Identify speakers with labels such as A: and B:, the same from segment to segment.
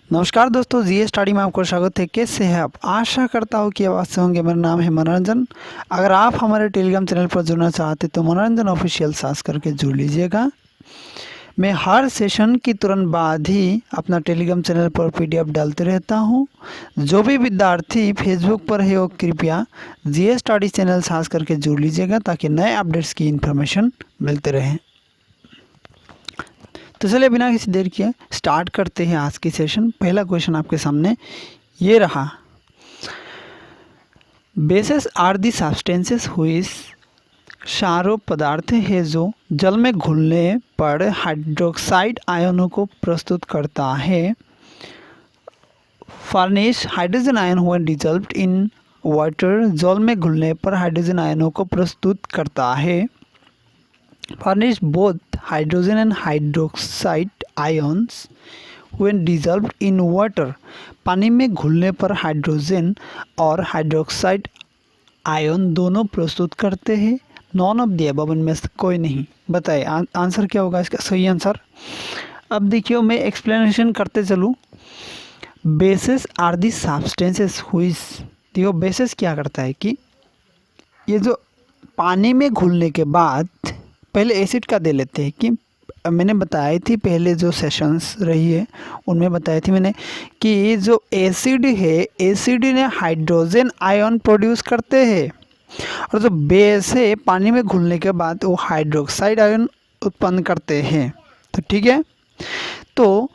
A: नमस्कार दोस्तों, जी स्टडी में आपको स्वागत है। कैसे हैं आप? आशा करता हूँ कि आप अच्छे होंगे। मेरा नाम है मनोरंजन। अगर आप हमारे टेलीग्राम चैनल पर जुड़ना चाहते तो मनोरंजन ऑफिशियल सर्च करके जुड़ लीजिएगा। मैं हर सेशन की तुरंत बाद ही अपना टेलीग्राम चैनल पर पीडीएफ डालते रहता हूँ। जो भी विद्यार्थी फेसबुक पर है वो कृपया जी स्टडी चैनल सर्च करके जुड़ लीजिएगा ताकि नए अपडेट्स की इन्फॉर्मेशन मिलते रहें। तो चलिए बिना किसी देर किए स्टार्ट करते हैं आज की सेशन। पहला क्वेश्चन आपके सामने ये रहा। बेसेस आर दी सब्सटेंसेस हुईस क्षारों पदार्थ है जो जल में घुलने पर हाइड्रोक्साइड आयनों को प्रस्तुत करता है। फर्निश हाइड्रोजन आयन हुए डिजल्व्ड इन वाटर, जल में घुलने पर हाइड्रोजन आयनों को प्रस्तुत करता है। Furnish both hydrogen and hydroxide ions when dissolved in water, पानी में घुलने पर हाइड्रोजन और हाइड्रोक्साइड आयन दोनों प्रस्तुत करते हैं। नॉन ऑफ द अबव इनमें से कोई नहीं। बताइए आंसर क्या होगा इसका सही आंसर। अब देखिए मैं एक्सप्लेनेशन करते चलूँ। बेसिस आर दी सब्सटेंसेस हुईस, देखो बेसिस क्या करता है कि ये जो पानी में घुलने के बाद पहले एसिड का दे लेते हैं कि मैंने बताई थी पहले जो सेशंस रही है उनमें बताई थी मैंने कि जो एसिड है एसिड ने हाइड्रोजन आयन प्रोड्यूस करते हैं और जो बेस है पानी में घुलने के बाद वो हाइड्रोक्साइड आयन उत्पन्न करते हैं। तो ठीक है, तो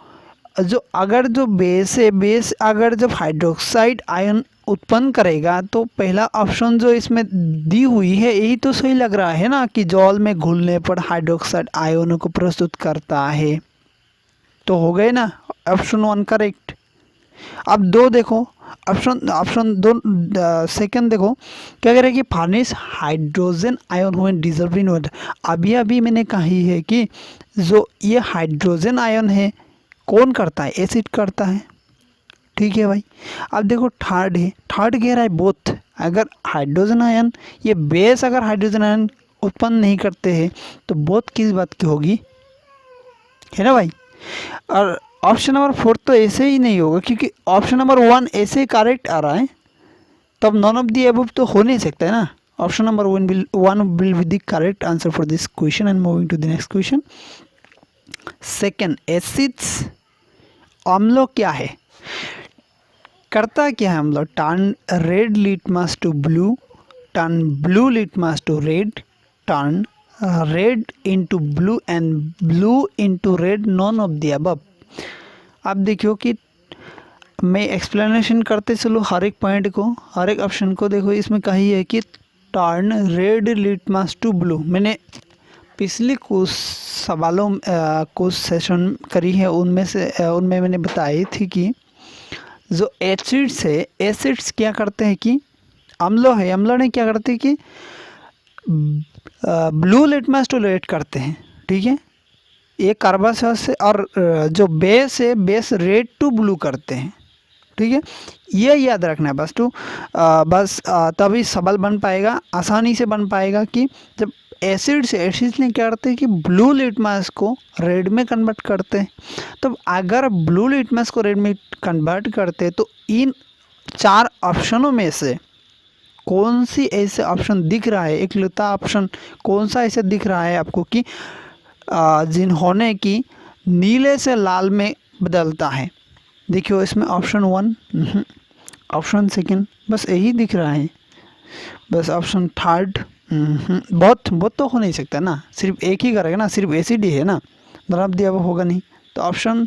A: जो बेस है बेस अगर जब हाइड्रोक्साइड आयन उत्पन्न करेगा तो पहला ऑप्शन जो इसमें दी हुई है यही तो सही लग रहा है ना कि जल में घुलने पर हाइड्रोक्साइड आयनों को प्रस्तुत करता है। तो हो गए ना ऑप्शन 1 करेक्ट। अब दो देखो, ऑप्शन दो सेकंड देखो क्या कह रहा है कि फर्निश हाइड्रोजन आयन हुए डिजॉल्व इन वाटर। अभी मैंने कही है कि जो ये हाइड्रोजन आयन है कौन करता है? एसिड करता है। ठीक है भाई। अब देखो थर्ड है, थर्ड कह रहा है बोथ। अगर हाइड्रोजन आयन ये बेस अगर हाइड्रोजन आयन उत्पन्न नहीं करते हैं तो बोथ किस बात की होगी, है ना भाई। और ऑप्शन नंबर 4 तो ऐसे ही नहीं होगा क्योंकि ऑप्शन नंबर 1 ऐसे करेक्ट आ रहा है, तब नॉन ऑफ दी अबव तो हो नहीं सकता है ना। Option number 1 will be the correct answer for this question. And moving to the next question. Second, acids अम्लों क्या है, करता क्या है अम्ल? Turn red litmus to blue, turn blue litmus to red, turn red into blue and blue into red, none of the above. अब देखियो कि मैं एक्सप्लेनेशन करते चलो हर एक पॉइंट को, हर एक ऑप्शन को। देखो इसमें कही है कि turn red litmus to blue. मैंने पिछले कुछ सवालों कुछ सेशन करी है उनमें मैंने बताई थी कि जो एसिड्स है एसिड्स क्या करते हैं कि अम्ल है, अम्ल ने क्या करते हैं कि ब्लू लिटमस टू रेड करते हैं। ठीक है, ये कार्बन से, और जो बेस है बेस रेड टू ब्लू करते हैं। ठीक है, ये याद रखना है बस तभी सवाल बन पाएगा, आसानी से बन पाएगा कि जब एसिड्स ने क्या करते हैं कि ब्लू लिटमस को रेड में कन्वर्ट करते हैं। तो अगर ब्लू लिटमस को रेड में कन्वर्ट करते हैं तो इन 4 ऑप्शनों में से कौन सी ऐसे ऑप्शन दिख रहा है, इकलौता ऑप्शन कौन सा ऐसे दिख रहा है आपको कि जिन्होंने की नीले से लाल में बदलता है? देखियो इसमें ऑप्शन 1, ऑप्शन सेकंड, बस यही दिख रहा है। बस ऑप्शन थर्ड बहुत तो हो नहीं सकता ना, सिर्फ एक ही करेगा ना, सिर्फ एसिड ही है ना, मतलब दिया वो होगा नहीं। तो option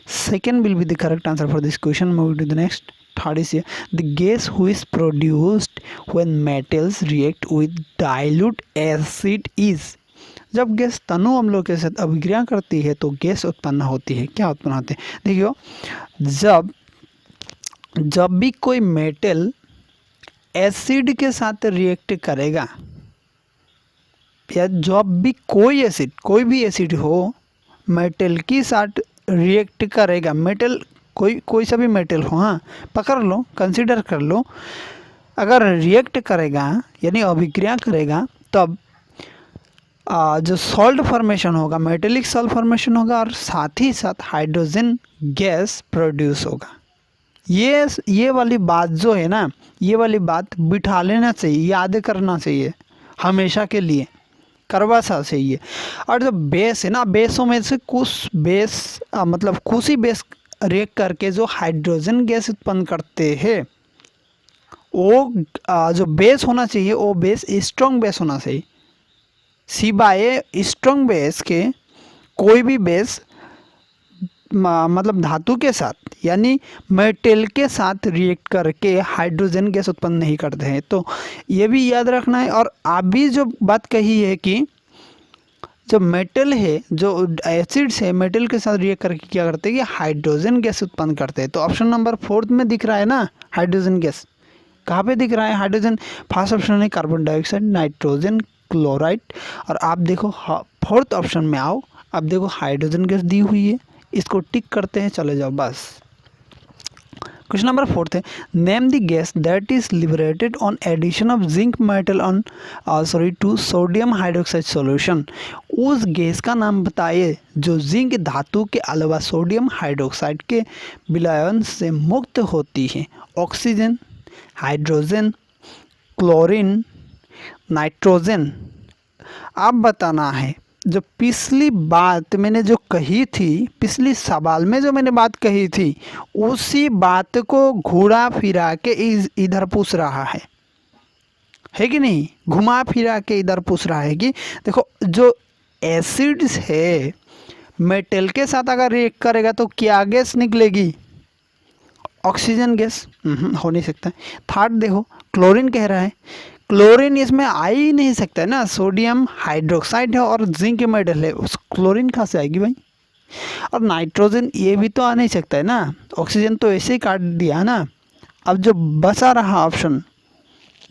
A: second will be the correct answer for this question. Moving to the next. Third is the gas who is produced when metals react with dilute acid is. जब गैस तनु अम्लों के साथ अभिक्रिया करती है तो गैस उत्पन्न होती है। क्या उत्पन्न होते हैं? देखियो जब भी कोई मेटल एसिड के साथ रिएक्ट करेगा या जब भी कोई भी एसिड हो मेटल के साथ रिएक्ट करेगा, मेटल कोई सा भी मेटल हो, हाँ पकड़ लो, कंसीडर कर लो, अगर रिएक्ट करेगा यानी अभिक्रिया करेगा तब जो सॉल्ट फॉर्मेशन होगा, मेटेलिक सॉल्ट फॉर्मेशन होगा और साथ ही साथ हाइड्रोजन गैस प्रोड्यूस होगा। ये वाली बात जो है ना, ये वाली बात बिठा लेना चाहिए, याद करना चाहिए हमेशा के लिए, करवा सा चाहिए। और जो बेस है ना, बेसों में से कुछ बेस मतलब कुछ ही बेस रिएक्ट करके जो हाइड्रोजन गैस उत्पन्न करते हैं, वो जो बेस होना चाहिए वो बेस स्ट्रॉन्ग बेस होना चाहिए। सिवाय स्ट्रॉन्ग बेस के कोई भी बेस मतलब धातु के साथ यानी मेटल के साथ रिएक्ट करके हाइड्रोजन गैस उत्पन्न नहीं करते हैं। तो ये भी याद रखना है। और आप भी जो बात कही है कि जो मेटल है, जो एसिड्स है, मेटल के साथ रिएक्ट करके क्या करते हैं कि हाइड्रोजन गैस उत्पन्न करते हैं। तो ऑप्शन नंबर 4 में दिख रहा है ना हाइड्रोजन गैस, कहाँ पे दिख रहा है हाइड्रोजन? फर्स्ट ऑप्शन है कार्बन डाइऑक्साइड, नाइट्रोजन, क्लोराइड। और आप देखो 4th ऑप्शन में आओ, अब देखो हाइड्रोजन गैस दी हुई है, इसको टिक करते हैं, चले जाओ बस। क्वेश्चन नंबर 4 है, name the gas that is liberated on addition of zinc metal on to sodium hydroxide solution. उस गैस का नाम बताइए जो जिंक धातु के अलावा सोडियम हाइड्रोक्साइड के विलयन से मुक्त होती है। Oxygen, hydrogen, chlorine, nitrogen. आप बताना है। जो पिछली बात मैंने जो कही थी, पिछली सवाल में जो मैंने बात कही थी, उसी बात को घुरा फिरा के इधर पूछ रहा है कि नहीं? घुमा फिरा के इधर पूछ रहा है कि देखो जो एसिड्स है मेटल के साथ अगर रिएक्ट करेगा तो क्या गैस निकलेगी? ऑक्सीजन गैस हो नहीं सकता। थर्ड देखो क्लोरीन कह रहा है, क्लोरीन इसमें आ ही नहीं सकता है ना, सोडियम हाइड्रोक्साइड है और जिंक मेटल है, उस क्लोरीन कहाँ से आएगी भाई? और नाइट्रोजन ये भी तो आ नहीं सकता है ना, ऑक्सीजन तो ऐसे ही काट दिया ना। अब जो बचा रहा ऑप्शन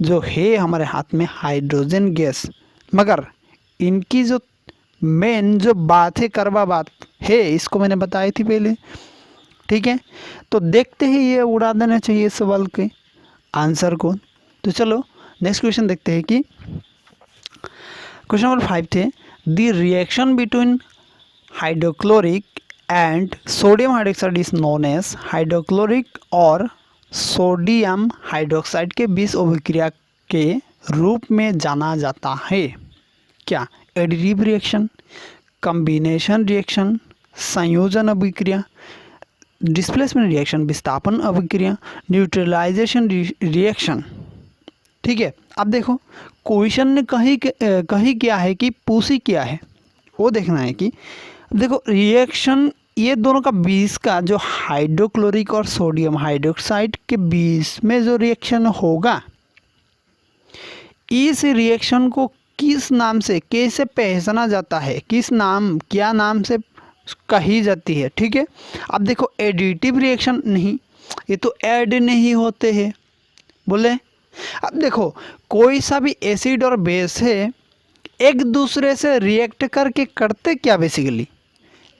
A: जो है हमारे हाथ में हाइड्रोजन गैस, मगर इनकी जो मेन जो बात है, करवा बात है, इसको मैंने बताई थी पहले, ठीक है। तो देखते ही ये उड़ा देना चाहिए इस सवाल के आंसर को। तो चलो नेक्स्ट क्वेश्चन देखते हैं कि क्वेश्चन नंबर 5 थे, the reaction between hydrochloric and sodium hydroxide is known as hydrochloric और सोडियम हाइड्रोक्साइड के बीच अभिक्रिया के रूप में जाना जाता है। क्या? एडिटिव रिएक्शन, कॉम्बिनेशन रिएक्शन, संयोजन अभिक्रिया, डिस्प्लेसमेंट रिएक्शन, विस्थापन अभिक्रिया, न्यूट्रलाइजेशन रिएक्शन। ठीक है। अब देखो क्वेश्चन ने कही क्या है कि पूछी क्या है, वो देखना है कि देखो रिएक्शन ये दोनों का बीच का जो हाइड्रोक्लोरिक और सोडियम हाइड्रोक्साइड के बीच में जो रिएक्शन होगा, इस रिएक्शन को किस नाम से कैसे पहचाना जाता है, किस नाम क्या नाम से कही जाती है। ठीक है। अब देखो एडिटिव रिएक्शन नहीं, ये तो ऐड नहीं होते हैं बोले। अब देखो कोई सा भी एसिड और बेस है, एक दूसरे से रिएक्ट करके करते क्या, बेसिकली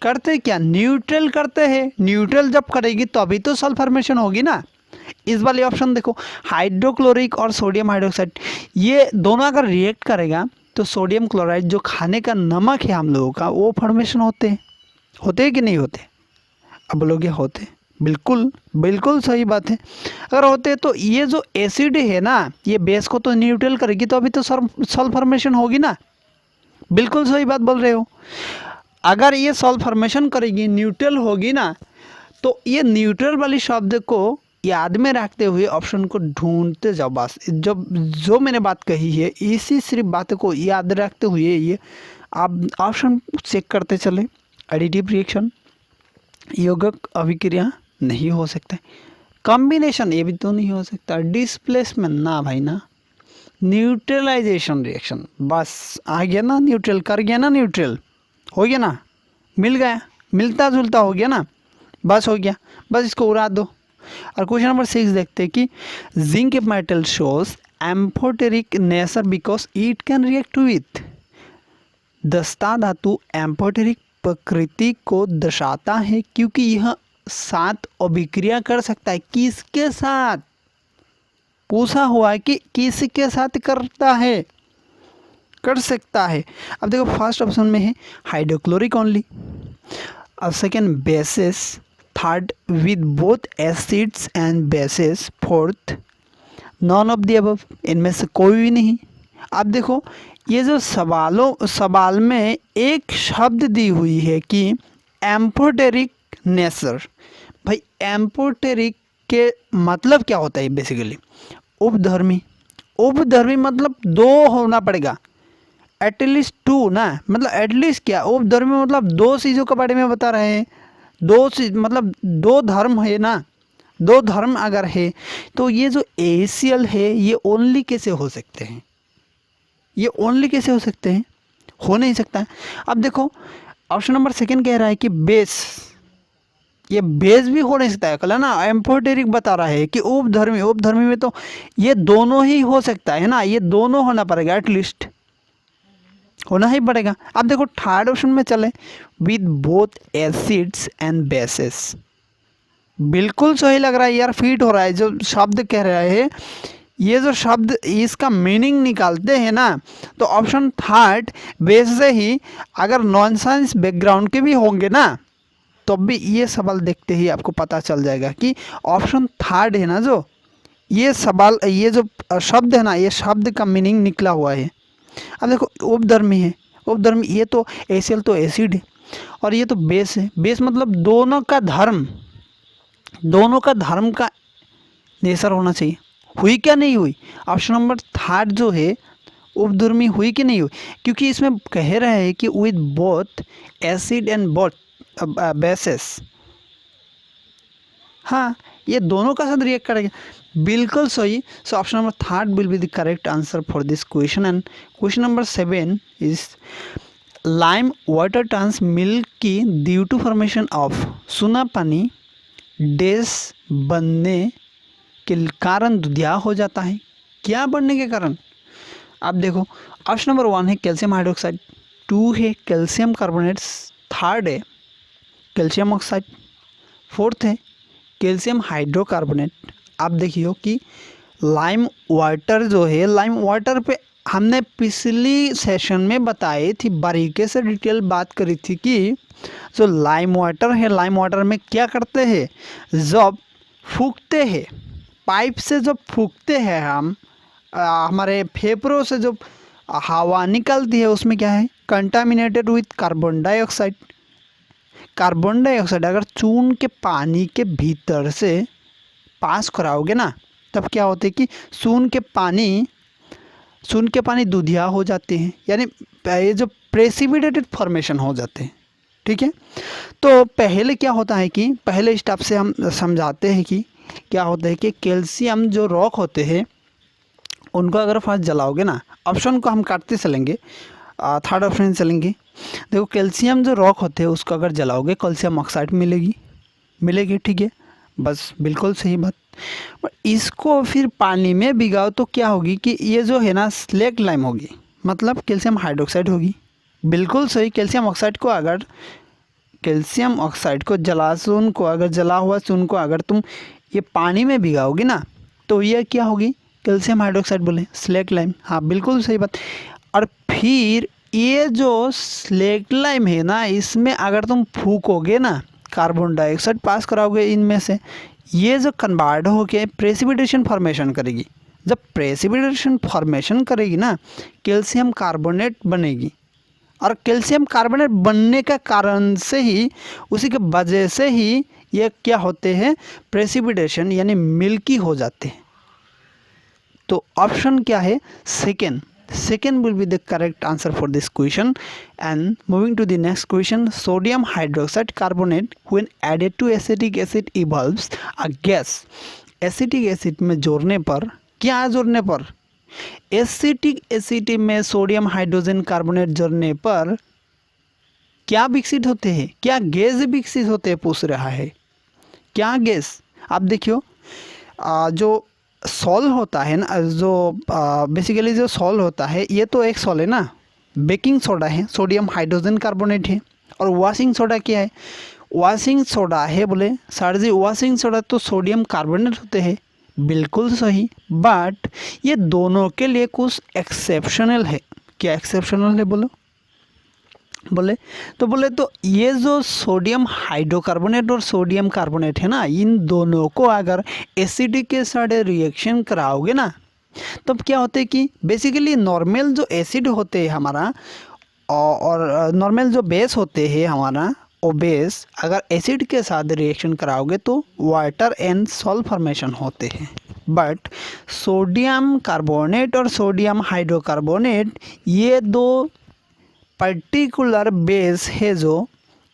A: करते क्या, न्यूट्रल करते हैं। न्यूट्रल जब करेगी तो अभी तो सल्फॉर्मेशन होगी ना। इस वाले ऑप्शन देखो हाइड्रोक्लोरिक और सोडियम हाइड्रोक्साइड, ये दोनों अगर रिएक्ट करेगा तो सोडियम क्लोराइड जो खाने का नमक है हम लोगों का, वो फॉर्मेशन होते हैं कि नहीं होते? अब बोलोगे होते, बिल्कुल बिल्कुल सही बात है। अगर होते तो ये जो एसिड है ना, ये बेस को तो न्यूट्रल करेगी तो अभी तो सॉल्ट फॉर्मेशन होगी ना। बिल्कुल सही बात बोल रहे हो। अगर ये सॉल्ट फॉर्मेशन करेगी, न्यूट्रल होगी ना, तो ये न्यूट्रल वाली शब्द को याद में रखते हुए ऑप्शन को ढूंढते जाओ बस। जो मैंने बात कही है, इसी सिर्फ बात को याद रखते हुए ये आप ऑप्शन चेक करते चले। एडिटिव रिएक्शन, यौगिक अभिक्रिया नहीं हो सकता, कॉम्बिनेशन ये भी तो नहीं हो सकता, डिस्प्लेसमेंट ना भाई ना, न्यूट्रलाइजेशन रिएक्शन बस आ गया ना, न्यूट्रल कर गया ना, न्यूट्रल हो गया ना, मिल गया, मिलता जुलता हो गया ना, बस हो गया, बस इसको उड़ा दो। और क्वेश्चन नंबर 6 देखते हैं कि zinc metal shows amphoteric nature because it can react with. दस्ता धातु एम्फोटेरिक प्रकृति को दर्शाता है क्योंकि यह साथ अभिक्रिया कर सकता है। किसके साथ पूछा हुआ है कि किसके साथ करता है? कर सकता है। अब देखो फर्स्ट ऑप्शन में है हाइड्रोक्लोरिक ओनली, अब second basis, third with both acids and bases, fourth non of the above, इनमें से कोई भी नहीं। अब देखो ये जो सवाल में एक शब्द दी हुई है कि एम्फोटेरिक नेचर। भाई एम्फोटेरिक के मतलब क्या होता है बेसिकली? उपधर्मी। उपधर्मी मतलब दो होना पड़ेगा, एटलीस्ट टू ना, मतलब एटलीस्ट क्या, उपधर्मी मतलब दो चीज़ों के बारे में बता रहे हैं, दो चीज मतलब दो धर्म है ना, दो धर्म अगर है तो ये जो एसीएल है ये ओनली कैसे हो सकते हैं? ये ओनली कैसे हो सकते हैं? हो नहीं सकता है। अब देखो ऑप्शन नंबर सेकंड कह रहा है कि बेस, ये बेस भी हो नहीं सकता है, कल है ना एम्फोटेरिक बता रहा है कि उपधर्मी, उपधर्मी में तो ये दोनों ही हो सकता है ना, ये दोनों होना पड़ेगा, एटलीस्ट होना ही पड़ेगा। अब देखो थर्ड ऑप्शन में चले, with both acids and bases, बिल्कुल सही लग रहा है यार, फिट हो रहा है जो शब्द कह रहा है। ये जो शब्द इसका मीनिंग निकालते हैं ना, तो ऑप्शन थर्ड बेस से ही, अगर नॉन साइंस बैकग्राउंड के भी होंगे ना तो भी ये सवाल देखते ही आपको पता चल जाएगा कि ऑप्शन थर्ड है ना, जो ये सवाल, ये जो शब्द है ना, ये शब्द का मीनिंग निकला हुआ है। अब देखो उपधर्मी है, उपधर्मी ये तो एसियल तो एसिड है, और ये तो बेस है, बेस मतलब दोनों का धर्म, दोनों का धर्म का नेचर होना चाहिए। हुई क्या नहीं हुई? ऑप्शन नंबर थर्ड जो है उपधर्मी हुई कि नहीं हुई? क्योंकि इसमें कह रहे हैं कि with both acid and both bases, हाँ ये दोनों का साथ रिएक्ट करेगा, बिल्कुल सही। So option number third will be the correct answer for this question. And question number 7 is lime water turns milky due to formation of, सुना पानी डैश बनने के कारण दुधिया हो जाता है, क्या बनने के कारण? अब देखो ऑप्शन नंबर 1 है कैल्शियम हाइड्रोक्साइड, 2 है कैल्शियम कार्बोनेट्स, थर्ड है कैल्शियम ऑक्साइड, फोर्थ है कैल्शियम हाइड्रोकार्बोनेट। आप देखियो कि लाइम वाटर जो है, लाइम वाटर पे हमने पिछली सेशन में बताई थी, बारीकी से डिटेल बात करी थी कि जो लाइम वाटर है, लाइम वाटर में क्या करते हैं, जब फूकते हैं पाइप से, जब फूकते हैं हम, हमारे फेफड़ों से जो हवा निकलती है उसमें क्या है, contaminated with carbon dioxide. Carbon dioxide अगर चून के पानी के भीतर से पास कराओगे ना, तब क्या होता है कि चून के पानी दूधिया हो जाते हैं, यानी ये जो प्रेसिपिटेटेड फॉर्मेशन हो जाते हैं। ठीक है, तो पहले क्या होता है कि पहले स्टेप से हम समझाते हैं कि क्या होता है कि कैल्शियम जो रॉक होते हैं उनको अगर फर्स्ट जलाओगे ना, ऑप्शन को हम काटते चलेंगे, थर्ड ऑप्शन चलेंगे। देखो कैल्शियम जो रॉक होते हैं उसको अगर जलाओगे कैल्शियम ऑक्साइड मिलेगी, ठीक है, बस बिल्कुल सही बात। इसको फिर पानी में भिगाओ तो क्या होगी कि ये जो है ना स्लेट लाइम होगी, मतलब कैल्शियम हाइड्रोक्साइड होगी, बिल्कुल सही। कैल्शियम ऑक्साइड को जला हुआ चून को अगर तुम ये पानी में भिगाओगे ना तो ये क्या होगी, कैल्शियम हाइड्रोक्साइड बोले, स्लेट लाइम, हाँ बिल्कुल सही बात। और फिर ये जो स्लेट लाइम है ना, इसमें अगर तुम फूकोगे ना, कार्बन डाइऑक्साइड पास कराओगे इनमें से, ये जो कन्वर्ट होके प्रेसिपिटेशन फॉर्मेशन करेगी। जब प्रेसिपिटेशन फॉर्मेशन करेगी ना, कैल्शियम कार्बोनेट बनेगी, और कैल्शियम कार्बोनेट बनने का कारण से ही, उसी के वजह से ही ये क्या होते हैं, प्रेसिपिटेशन यानी मिल्की हो जाते हैं। तो ऑप्शन क्या है, second will be the correct answer for this question. And moving to the next question, sodium hydroxide carbonate when added to acetic acid evolves a gas। Acetic acid में जोड़ने पर, क्या जोड़ने पर, एसिटिक एसिड में sodium hydrogen carbonate जोड़ने पर क्या विकसित होते हैं, क्या गैस विकसित होते हैं, पूछ रहा है क्या गैस। आप देखियो जो सॉल होता है ना, जो बेसिकली जो सॉल होता है, ये तो एक सॉल है ना, बेकिंग सोडा है, सोडियम हाइड्रोजन कार्बोनेट है, और वॉशिंग सोडा क्या है, वॉशिंग सोडा है बोले सर जी, वॉशिंग सोडा तो सोडियम कार्बोनेट होते हैं, बिल्कुल सही। बट ये दोनों के लिए कुछ एक्सेप्शनल है, क्या एक्सेप्शनल है बोलो? तो ये जो सोडियम हाइड्रोकार्बोनेट और सोडियम कार्बोनेट है ना, इन दोनों को अगर एसिड के साथ रिएक्शन कराओगे ना, तब क्या होता है कि बेसिकली नॉर्मल जो एसिड होते हैं हमारा और नॉर्मल जो बेस होते हैं हमारा, वो बेस अगर एसिड के साथ रिएक्शन कराओगे तो वाटर एंड सॉल्ट फॉर्मेशन होते हैं। बट सोडियम कार्बोनेट और सोडियम हाइड्रोकार्बोनेट ये दो पर्टिकुलर बेस है जो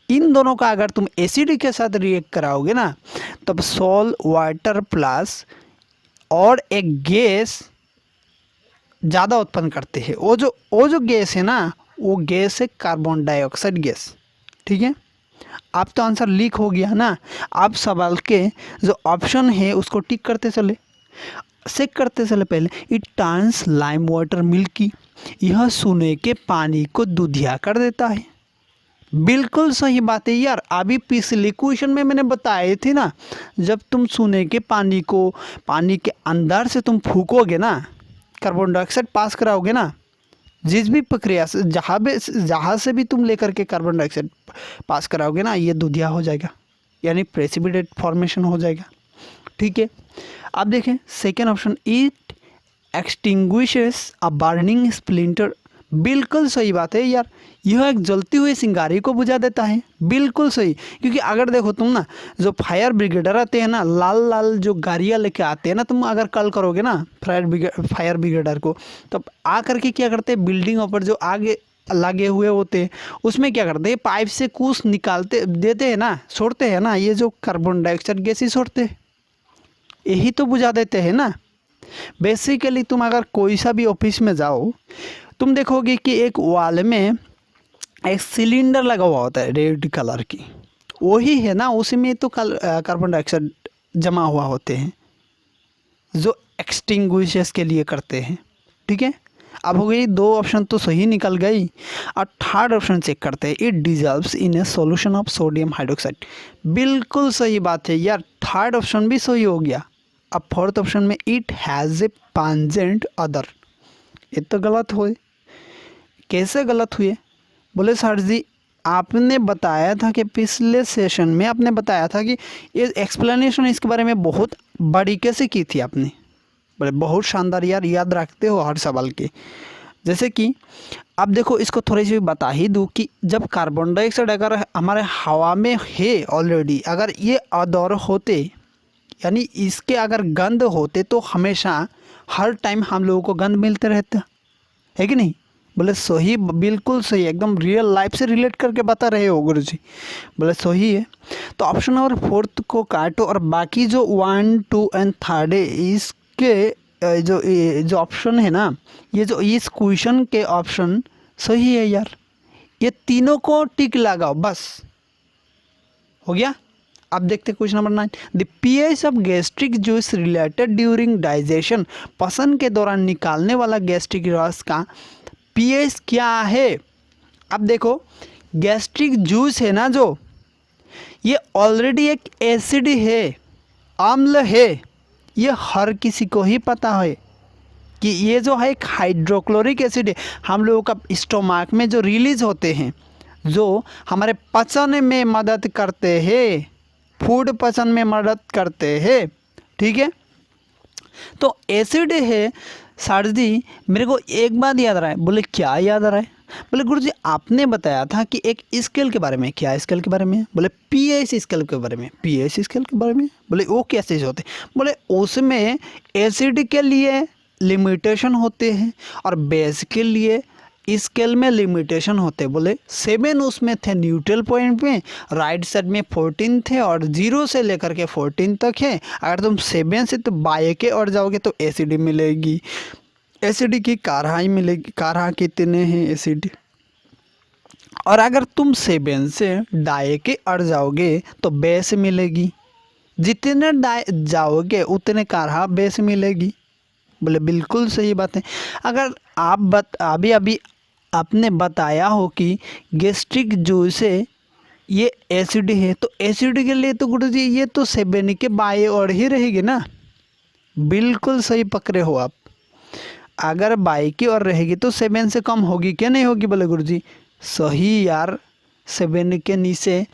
A: इन दोनों का अगर तुम एसिड के साथ रिएक्ट कराओगे ना, तब सॉल्ट वाटर प्लस और एक गैस ज़्यादा उत्पन्न करते हैं। वो जो गैस है ना, वो गैस है कार्बन डाइऑक्साइड गैस। ठीक है, आप तो आंसर लीक हो गया ना। आप सवाल के जो ऑप्शन है उसको टिक करते चले, चेक करते चले। पहले it turns lime water milky, यह सोने के पानी को दूधिया कर देता है। बिल्कुल सही बात है यार। अभी पिछले क्वेश्चन में मैंने बताए थे ना, जब तुम सोने के पानी को पानी के अंदर से तुम फूकोगे ना, कार्बन डाइऑक्साइड पास कराओगे ना, जिस भी प्रक्रिया से जहाँ से भी तुम लेकर के कार्बन डाइऑक्साइड पास कराओगे ना, ये दूधिया हो जाएगा, यानी प्रेसिपिटेट फॉर्मेशन हो जाएगा। ठीक है, अब देखें second option, it extinguishes a burning splinter. बिल्कुल सही बात है यार, यह एक जलती हुई चिंगारी को बुझा देता है। बिल्कुल सही, क्योंकि अगर देखो तुम ना, जो फायर ब्रिगेडर आते हैं ना, लाल लाल जो गाड़ियाँ लेके आते हैं ना, तुम अगर कॉल करोगे ना फायर ब्रिगेडर को, तब आ करके क्या करते हैं, बिल्डिंगों पर जो आगे लगे हुए होते हैं उसमें क्या करते हैं, पाइप से कुछ निकालते देते हैं ना, छोड़ते हैं ना, ये जो कार्बन डाइऑक्साइड गैस ही छोड़ते हैं, यही तो बुझा देते हैं ना। बेसिकली तुम अगर कोई सा भी ऑफिस में जाओ, तुम देखोगे कि एक वॉल में एक सिलेंडर लगा हुआ होता है रेड कलर की, वही है ना, उसी में तो कार्बन डाइऑक्साइड जमा हुआ होते हैं जो एक्सटिंग्विशेस के लिए करते हैं। ठीक है, अब हो गई दो ऑप्शन तो सही निकल गई। और थर्ड ऑप्शन चेक करते हैं, it dissolves in A solution of sodium hydroxide. बिल्कुल सही बात है यार, थर्ड ऑप्शन भी सही हो गया। अब फोर्थ ऑप्शन में, इट हैज़ ए पांजेंट अदर। ये तो गलत हुए। कैसे गलत हुए? बोले सर जी, आपने बताया था कि पिछले सेशन में आपने बताया था कि ये एक्सप्लेनेशन इसके बारे में बहुत बारीकी से की थी आपने। बोले बहुत शानदार यार, याद रखते हो हर सवाल के। जैसे कि अब देखो, इसको थोड़ी सी बता ही दूँ कि जब कार्बन डाइऑक्साइड अगर हमारे हवा में है ऑलरेडी, अगर ये अदौर होते, यानी इसके अगर गंध होते, तो हमेशा हर टाइम हम लोगों को गंध मिलते रहता है कि नहीं? बोले सही, बिल्कुल सही, एकदम रियल लाइफ से रिलेट करके बता रहे हो गुरु जी। बोले सही है। तो ऑप्शन नंबर फोर्थ को काटो और बाकी जो 1, 2 एंड 3 है, इसके जो ऑप्शन है ना, ये जो इस क्वेश्चन के ऑप्शन सही है यार। ये तीनों को टिक लगाओ, बस हो गया। अब देखते हैं question number 9, the pH of gastric juice related during digestion. पचन के दौरान निकालने वाला गैस्ट्रिक रस का पीएच क्या है? अब देखो, गैस्ट्रिक जूस है ना जो, ये ऑलरेडी एक एसिड है, अम्ल है। ये हर किसी को ही पता है कि ये जो है एक हाइड्रोक्लोरिक एसिड है। हम लोगों का स्टोमक में जो रिलीज होते हैं, जो हमारे पचन में मदद करते हैं, फूड पचन में मदद करते हैं। ठीक है, तो एसिड है। सर जी, मेरे को एक बात याद आ रहा है। बोले क्या याद आ रहा है? बोले गुरुजी, आपने बताया था कि एक स्केल के बारे में। क्या स्केल के बारे में? बोले पीएच स्केल के बारे में। पीएच स्केल के बारे में? बोले वो कैसे होते? बोले उसमें एसिड के लिए लिमिटेशन होते हैं और बेस के लिए स्केल में लिमिटेशन होते। बोले 7 उसमें थे न्यूट्रल पॉइंट में, राइट साइड में 14 थे और 0 से लेकर के 14 तक है। अगर तुम 7 से तो बाय के और जाओगे तो एसिड मिलेगी, एसिड की कारहाई मिलेगी। कारहा कितने हैं एसिड? और अगर तुम 7 से डाय के अड़ जाओगे तो बेस मिलेगी। जितने डाय जाओगे उतने कारहा बेस मिलेगी। बोले बिल्कुल सही बात है। अगर आप अभी आपने बताया हो कि गैस्ट्रिक जूस से ये एसिड है, तो एसिड के लिए तो गुरु जी ये तो 7 के बाएं ओर ही रहेगी ना। बिल्कुल सही पकड़े हो आप। अगर बाई की ओर रहेगी तो 7 से कम होगी क्या नहीं होगी? बोले गुरुजी सही यार, 7 के नीचे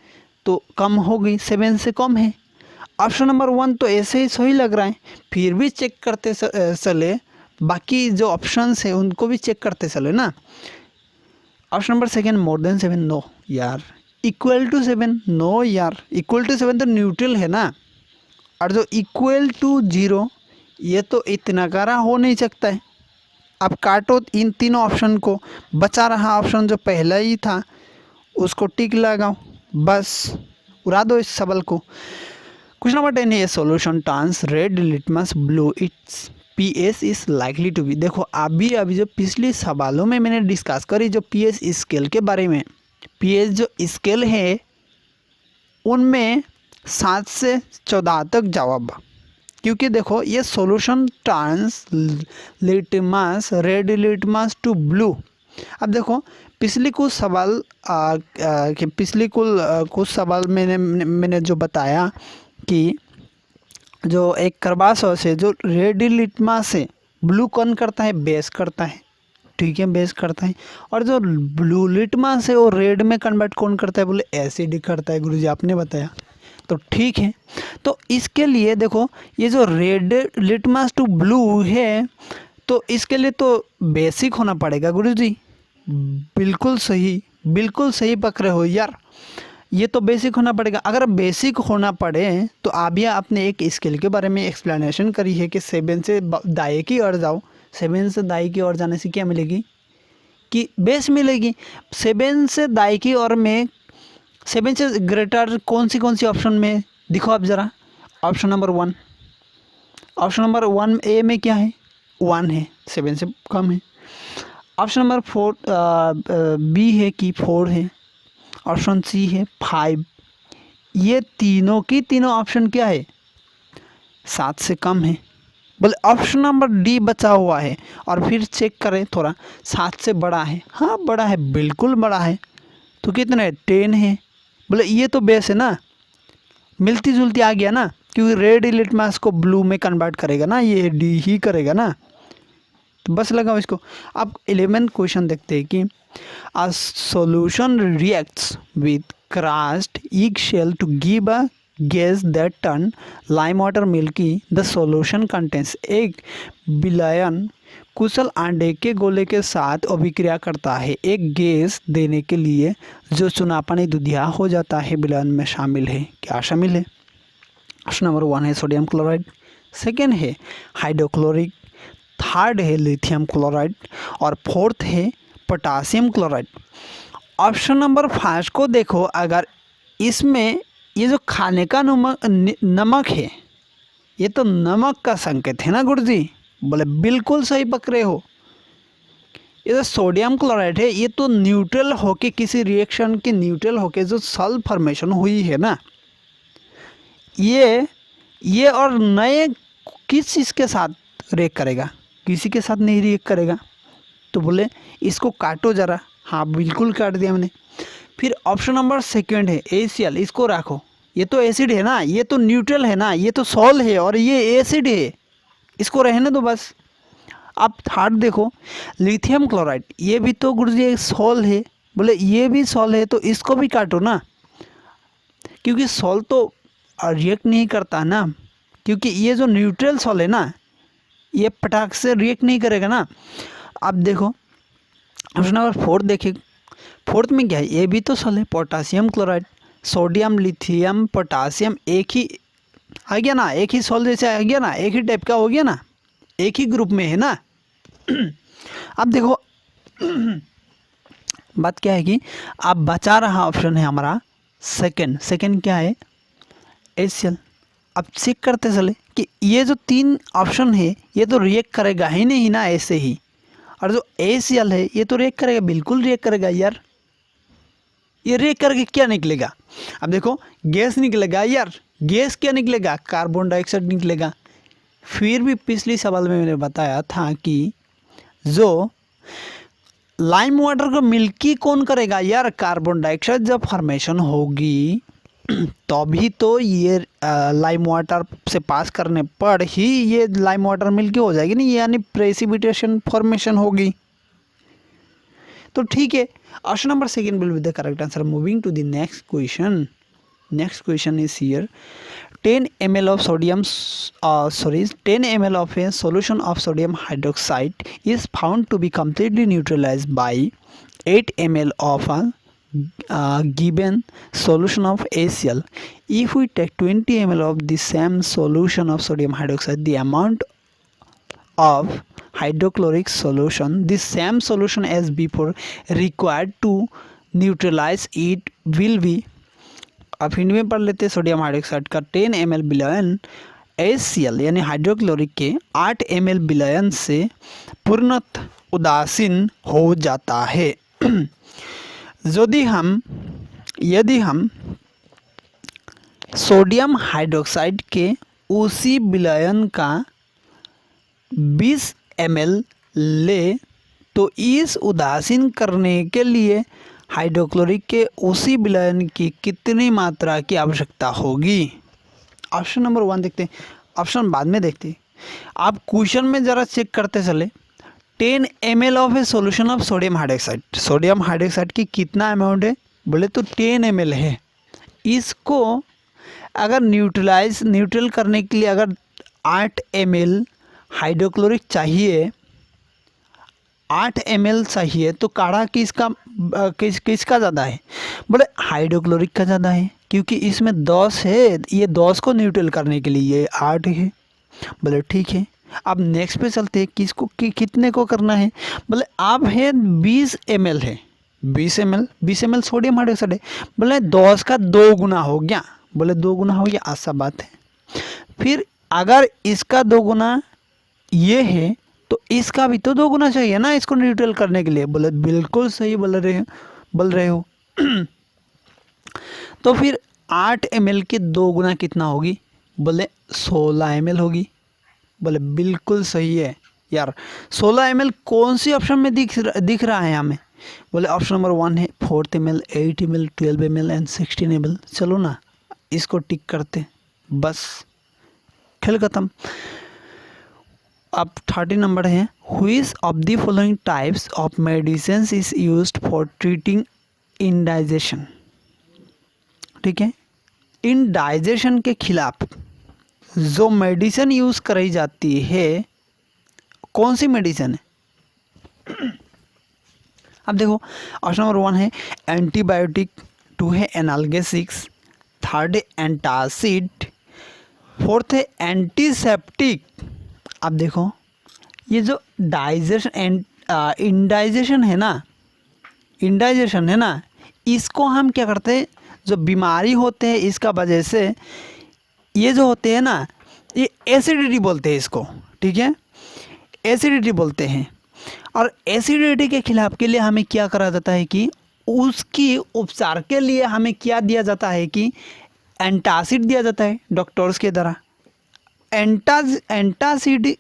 A: तो कम होगी, 7 से कम है। ऑप्शन नंबर 1 तो ऐसे ही सही लग रहा है, फिर भी चेक करते चले, बाकी जो ऑप्शंस है उनको भी चेक करते चले ना। Option number 2 more than 7 no यार, इक्वल टू 7 नो यार, इक्वल टू 7 तो न्यूट्रल है ना, और जो इक्वल टू 0 ये तो इतना करा हो नहीं सकता है। अब काटो इन तीनों ऑप्शन को, बचा रहा ऑप्शन जो पहला ही था उसको टिक लगाओ, बस उड़ा दो इस सवाल को। क्वेश्चन नंबर 10 है solution turns red litmus blue its pH is likely to be. देखो अभी जो पिछले सवालों में मैंने डिस्कस करी जो पीएच स्केल के बारे में, पीएच जो स्केल है उनमें 7 से 14 तक जवाब, क्योंकि देखो ये solution turns litmus red litmus to blue. अब देखो पिछले कुछ सवाल मैंने जो बताया कि जो एक कर्बासॉस है जो रेड लिटमस है ब्लू कौन करता है? बेस करता है, ठीक है, बेस करता है। और जो ब्लू लिटमस है वो रेड में कन्वर्ट कौन करता है? बोले एसिड करता है, गुरुजी आपने बताया, तो ठीक है। तो इसके लिए देखो ये जो रेड लिटमस टू ब्लू है तो इसके लिए तो बेसिक होना पड़ेगा गुरुजी। बिल्कुल सही पकड़े हो यार, ये तो बेसिक होना पड़ेगा। अगर बेसिक होना पड़े तो अभी आपने एक स्केल के बारे में एक्सप्लेनेशन करी है कि 7 से दाएं की ओर जाओ, 7 से दाएं की ओर जाने से क्या मिलेगी? कि बेस मिलेगी। 7 से दाएं की ओर में 7 से ग्रेटर कौन सी ऑप्शन में दिखो आप ज़रा। ऑप्शन नंबर 1, ऑप्शन नंबर 1 ए में क्या है? 1 है, 7 से कम है। ऑप्शन नंबर 4 बी है कि 4 है। ऑप्शन सी है 5। ये तीनों की तीनों ऑप्शन क्या है? 7 से कम है। बोले ऑप्शन नंबर डी बचा हुआ है, और फिर चेक करें थोड़ा, 7 से बड़ा है, हाँ बड़ा है, बिल्कुल बड़ा है। तो कितना है? 10 है। बोले ये तो बेस है ना, मिलती जुलती आ गया ना, क्योंकि रेड लिटमस को ब्लू में कन्वर्ट करेगा ना, ये डी ही करेगा ना, तो बस लगाओ इसको। अब 11th क्वेश्चन देखते हैं कि a solution reacts with crushed eggshell to give a gas that turn lime water milky. The solution contains एक विलयन कुशल अंडे के गोले के साथ अभिक्रिया करता है एक गैस देने के लिए जो चुनापानी दुधिया हो जाता है, विलयन में शामिल है। क्या शामिल है? ऑप्शन नंबर 1 है सोडियम क्लोराइड, 2 है हाइड्रोक्लोरिक, 3 है लिथियम क्लोराइड, और 4 है पोटासियम क्लोराइड। ऑप्शन नंबर 5 को देखो, अगर इसमें ये जो खाने का नमक है ये तो नमक का संकेत है ना गुरुजी? बोले बिल्कुल सही पकड़े हो। ये जो सोडियम क्लोराइड है ये तो न्यूट्रल होके किसी रिएक्शन के न्यूट्रल होके जो सॉल्ट फॉर्मेशन हुई है ना, ये और नए किस चीज़ के साथ रिएक्ट करेगा? किसी के साथ नहीं रिएक्ट करेगा। तो बोले इसको काटो ज़रा, हाँ बिल्कुल काट दिया मैंने। फिर ऑप्शन नंबर 2 है ACl, इसको रखो, ये तो एसिड है ना, ये तो न्यूट्रल है ना, ये तो सॉल है और ये एसिड है, इसको रहने दो बस। अब 3 देखो लिथियम क्लोराइड, ये भी तो गुरुजी एक सॉल है, बोले ये भी सॉल है, तो इसको भी काटो ना, क्योंकि सॉल तो रिएक्ट नहीं करता ना, क्योंकि ये जो न्यूट्रल सॉल है ना ये पटाख से रिएक्ट नहीं करेगा ना। अब देखो ऑप्शन नंबर 4 देखिए, 4th में क्या है? ये भी तो सॉल है, potassium chloride, sodium lithium potassium एक ही आ गया ना, एक ही सॉल जैसे आ गया ना, एक ही टाइप का हो गया ना, एक ही ग्रुप में है ना। अब देखो बात क्या है कि अब बचा रहा ऑप्शन है हमारा सेकंड क्या है? HCl। अब चेक करते चले कि ये जो 3 ऑप्शन है ये तो रिएक्ट करेगा ही नहीं ना ऐसे ही, और जो HCl है ये तो रिएक्ट करेगा, बिल्कुल रिएक्ट करेगा यार। ये रिएक्ट करके क्या निकलेगा? अब देखो गैस निकलेगा यार, गैस क्या निकलेगा? कार्बन डाइऑक्साइड निकलेगा। फिर भी पिछले सवाल में मैंने बताया था कि जो लाइम वाटर को मिल्की कौन करेगा यार? कार्बन डाइऑक्साइड जब फॉर्मेशन होगी तभी तो ये लाइम वाटर से पास करने पर ही ये लाइम वाटर मिल्की हो जाएगी ना, यानी प्रेसिपिटेशन फॉर्मेशन होगी। तो ठीक है, option number second will be the correct answer. Moving to the next question. Next question is here 10 ml of sodium 10 ml of a solution of sodium hydroxide is found to be completely neutralized by 8 ml of a given solution of HCl. If we take 20 ml of the same solution of sodium hydroxide, the amount of hydrochloric solution, the same solution as before, required to neutralize it will be। अब हिंदी में पढ़ लेते हैं। Sodium hydroxide का 10 ml विलयन HCl यानी hydrochloric के 8 ml विलयन से पूर्णतः उदासीन हो जाता है। यदि हम सोडियम हाइड्रोक्साइड के उसी विलयन का 20 ml ले तो इस उदासीन करने के लिए हाइड्रोक्लोरिक के उसी विलयन की कितनी मात्रा की आवश्यकता होगी। ऑप्शन नंबर 1 देखते हैं, ऑप्शन बाद में देखते हैं। आप क्वेश्चन में ज़रा चेक करते चले। 10 ml of a solution of sodium hydroxide, sodium hydroxide की कितना अमाउंट है बोले तो 10 ml है। इसको अगर न्यूट्रल करने के लिए अगर 8 ml हाइड्रोक्लोरिक चाहिए, 8 ml चाहिए, तो काढ़ा किसका ज़्यादा है बोले हाइड्रोक्लोरिक का ज़्यादा है, क्योंकि इसमें 10 है। ये 10 को न्यूट्रल करने के लिए ये 8 है। बोले ठीक है, अब नेक्स्ट पे चलते हैं। कितने को करना है बोले आप है 20 ml है, 20 ml सोडियम हाइड्रोक्साइड है। बोले 10 का 2 गुना हो गया, बोले 2 गुना हो गया, आसान बात है। फिर अगर इसका 2 गुना ये है तो इसका भी तो 2 गुना चाहिए ना इसको न्यूट्रल करने के लिए। बोले बिल्कुल सही बोल रहे हो। तो फिर 8 ml की 2 गुना कितना होगी बोले 16 ml होगी। बोले बिल्कुल सही है यार। 16 ml कौन सी ऑप्शन में दिख रहा है हमें बोले ऑप्शन नंबर 1 है 4 ml, 8 ml, 12 ml and 16 ml। चलो ना इसको टिक करते, बस खेल खत्म। अब 30 नंबर है which of the following types of medicine is used for treating indigestion. ठीक है, इंडाइजेशन के खिलाफ जो मेडिसिन यूज कराई जाती है कौन सी मेडिसिन है। अब देखो ऑप्शन नंबर 1 है एंटीबायोटिक, 2 है एनाल्गेसिक्स, 3rd है एंटासिड, 4th है एंटीसेप्टिक। अब देखो ये जो इंडाइजेशन है ना, इसको हम क्या करते हैं, जो बीमारी होते हैं इसका वजह से ये जो होते हैं ना, ये एसिडिटी बोलते हैं इसको। ठीक है, एसिडिटी बोलते हैं। और एसिडिटी के खिलाफ के लिए हमें क्या करा जाता है कि उसकी उपचार के लिए हमें क्या दिया जाता है कि एंटासिड दिया जाता है डॉक्टर्स के द्वारा। एंटासिड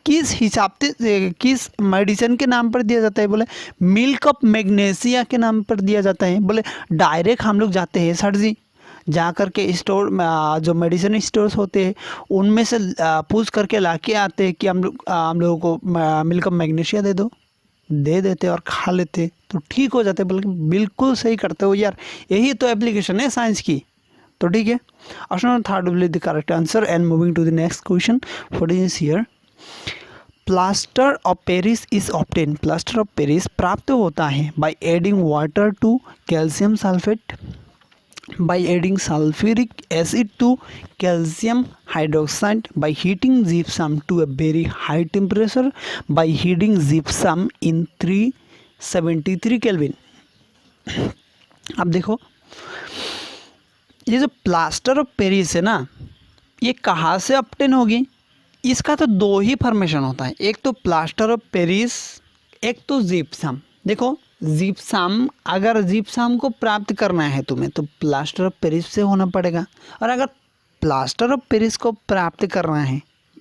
A: किस हिसाब से किस मेडिसिन के नाम पर दिया जाता है बोले मिल्क ऑफ मैग्नीशिया के नाम पर दिया जाता है। बोले डायरेक्ट हम लोग जाते हैं सर जी, जा कर के स्टोर जो मेडिसिन स्टोर्स होते हैं उनमें से पूछ करके ला के आते हैं कि हम लोगों को मिल्क ऑफ मैग्नीशिया दे दो, दे देते और खा लेते तो ठीक हो जाते। बल्कि बिल्कुल सही करते हो यार, यही तो एप्लीकेशन है साइंस की। तो ठीक है, option number 3rd will be the correct answer. And moving to the next question, what is here plaster of Paris is obtain. Plaster of Paris प्राप्त होता है by adding water to calcium sulphate, by adding sulfuric acid to calcium hydroxide, by heating gypsum to a very high temperature, by heating gypsum in 373 Kelvin। अब देखो ये जो plaster of Paris है ना, ये कहाँ से ऑब्टेन होगी। इसका तो 2 ही फॉर्मेशन होता है, एक तो प्लास्टर ऑफ पेरिस, एक तो जिप्सम। देखो जिप्सम, अगर जिप्सम को प्राप्त करना है तुम्हें तो प्लास्टर ऑफ पेरिस से होना पड़ेगा, और अगर प्लास्टर ऑफ पेरिस को प्राप्त करना है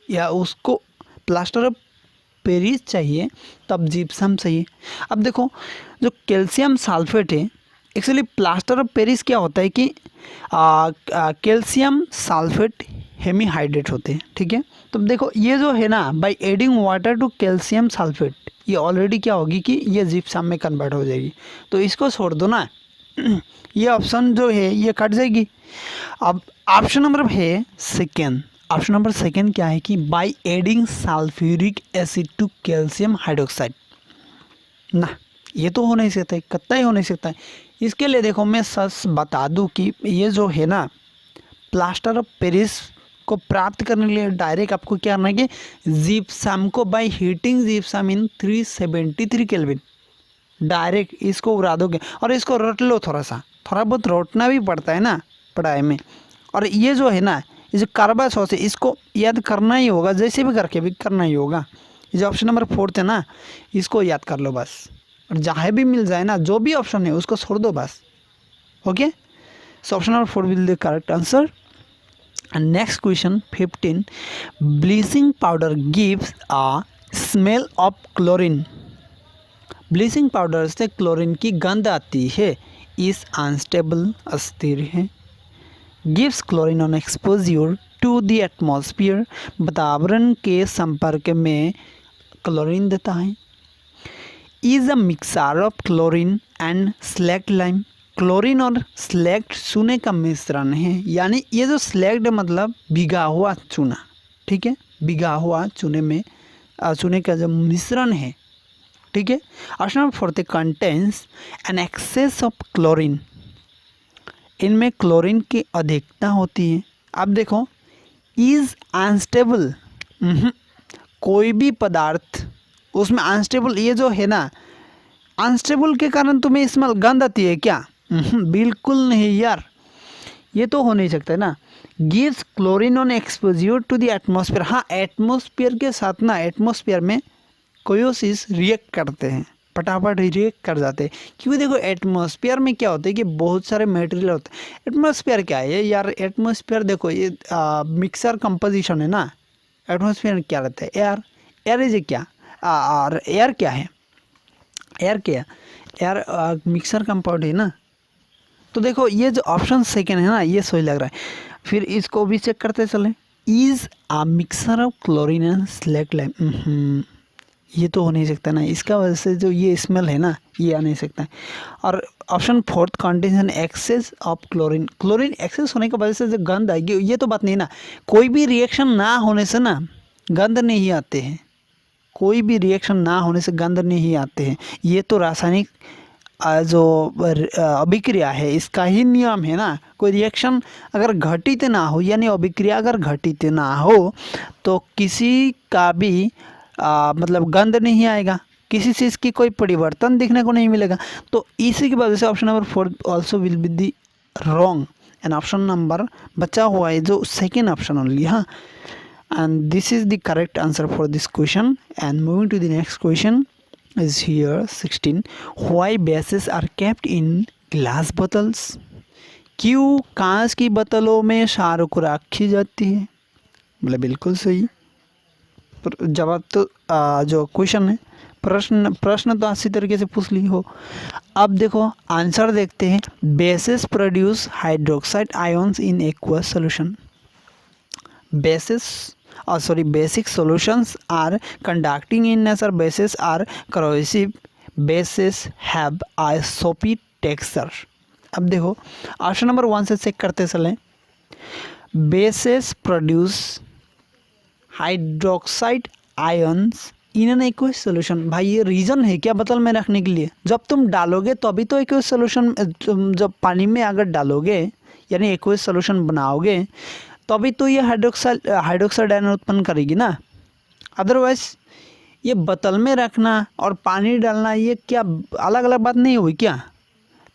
A: या उसको प्लास्टर ऑफ पेरिस चाहिए तब जिप्सम चाहिए। अब देखो जो कैल्शियम सल्फेट है एक्चुअली प्लास्टर ऑफ पेरिस क्या होता है कि कैल्शियम सल्फेट हेमीहाइड्रेट होते हैं, ठीक है। तो देखो ये जो है ना, by adding water to calcium sulphate, ये ऑलरेडी क्या होगी कि ये जिप्सम में कन्वर्ट हो जाएगी, तो इसको छोड़ दो ना ये ऑप्शन जो है ये कट जाएगी। अब ऑप्शन नंबर है सेकेंड, ऑप्शन नंबर सेकेंड क्या है कि by adding sulphuric acid to calcium hydroxide, ना ये तो हो नहीं सकता है, कतई हो नहीं सकता है। इसके लिए देखो मैं सच बता दूं कि ये जो है ना, प्लास्टर ऑफ पेरिस को प्राप्त करने के लिए डायरेक्ट आपको क्या करना है कि जिप्सम को by heating gypsum in 373 kelvin direct इसको उड़ा दोगे, और इसको रट लो, थोड़ा बहुत रटना भी पड़ता है ना पढ़ाई में। और ये जो है ना, ये जो कार्बा सॉस है इसको याद करना ही होगा, जैसे भी करके भी करना ही होगा। ये जो ऑप्शन नंबर 4 है ना, इसको याद कर लो बस, और जहाँ भी मिल जाए ना, जो भी ऑप्शन है उसको छोड़ दो बस। Okay, so option number 4 will the correct answer. And next question 15, bleaching powder gives a smell of chlorine. Bleaching powder से क्लोरीन की गंध आती है, इस अनस्टेबल अस्थिर है। Gives chlorine on exposure to the atmosphere, वातावरण के संपर्क में क्लोरीन देता है। Is a mixture of chlorine and slaked lime, chlorine और स्लैक्ड चूने का मिश्रण है, यानी ये जो स्लैक्ड मतलब भिगा हुआ चूना, ठीक है, भिगा हुआ चूने में चूने का जो मिश्रण है, ठीक है। Option number 4 contains an excess of chlorine, इनमें क्लोरीन की अधिकता होती है। अब देखो इज अनस्टेबल, कोई भी पदार्थ उसमें अनस्टेबल, ये जो है ना अनस्टेबल के कारण तुम्हें स्मेल गंध आती है क्या? बिल्कुल नहीं यार, ये तो हो नहीं सकता है ना। Gives chlorine on exposure to the atmosphere, हाँ एटमॉस्फेयर के साथ ना, एटमॉस्फेयर में कोयोसिस रिएक्ट करते हैं, फटाफट रिएक्ट कर जाते हैं, क्योंकि देखो एटमॉस्फेयर में क्या होता है कि बहुत सारे मटेरियल होते हैं। एटमॉस्फेयर क्या है यार? एटमॉस्फेयर देखो ये मिक्सर कंपोजिशन है ना। एटमॉस्फेयर में क्या रहता है? एयर, एयर इज क्या, और एयर क्या है? एयर क्या, एयर मिक्सर कंपाउंड है ना। तो देखो ये जो ऑप्शन सेकेंड है ना, ये सही लग रहा है। फिर इसको भी चेक करते चले, is a mixer of chlorine and slaked lime, ये तो हो नहीं सकता ना, इसका वजह से जो ये स्मेल है ना ये आ नहीं सकता है। और option 4 contention excess of chlorine, chlorine excess होने की वजह से जो गंध आएगी, ये तो बात नहीं ना। कोई भी रिएक्शन ना होने से ना गंध नहीं आते हैं, कोई भी रिएक्शन ना होने से गंध नहीं आते हैं, ये तो रासायनिक जो अभिक्रिया है इसका ही नियम है ना। कोई रिएक्शन अगर घटित ना हो, यानी अभिक्रिया अगर घटित ना हो तो किसी का भी मतलब गंध नहीं आएगा, किसी चीज़ की कोई परिवर्तन दिखने को नहीं मिलेगा। तो इसी की वजह से option number 4 also will be the wrong, and option number बचा हुआ है जो सेकेंड ऑप्शन ओनली, हाँ। And this is the correct answer for this question. And moving to the next question is here 16. Why bases are kept in glass bottles? क्यों कांच की बोतलों में क्षार को रखी जाती है? बोले बिल्कुल सही। जवाब तो जो क्वेश्चन है, प्रश्न तो अच्छी तरीके से पूछ ली हो। अब देखो आंसर देखते हैं। Bases produce hydroxide ions in aqueous solution. Basic solutions are conducting in nature. Bases are corrosive. Bases have a soapy texture. अब देखो ऑप्शन नंबर 1 से चेक करते चलें। Bases produce hydroxide ions in an aqueous solution. भाई ये reason है क्या बोतल में रखने के लिए? जब तुम डालोगे तभी तो एक्वस सोल्यूशन, जब पानी में अगर डालोगे यानी एक्वस सोल्यूशन बनाओगे तभी तो ये हाइड्रोक्साइड आयन उत्पन्न करेगी ना। अदरवाइज ये बोतल में रखना और पानी डालना ये क्या अलग अलग बात नहीं हुई क्या?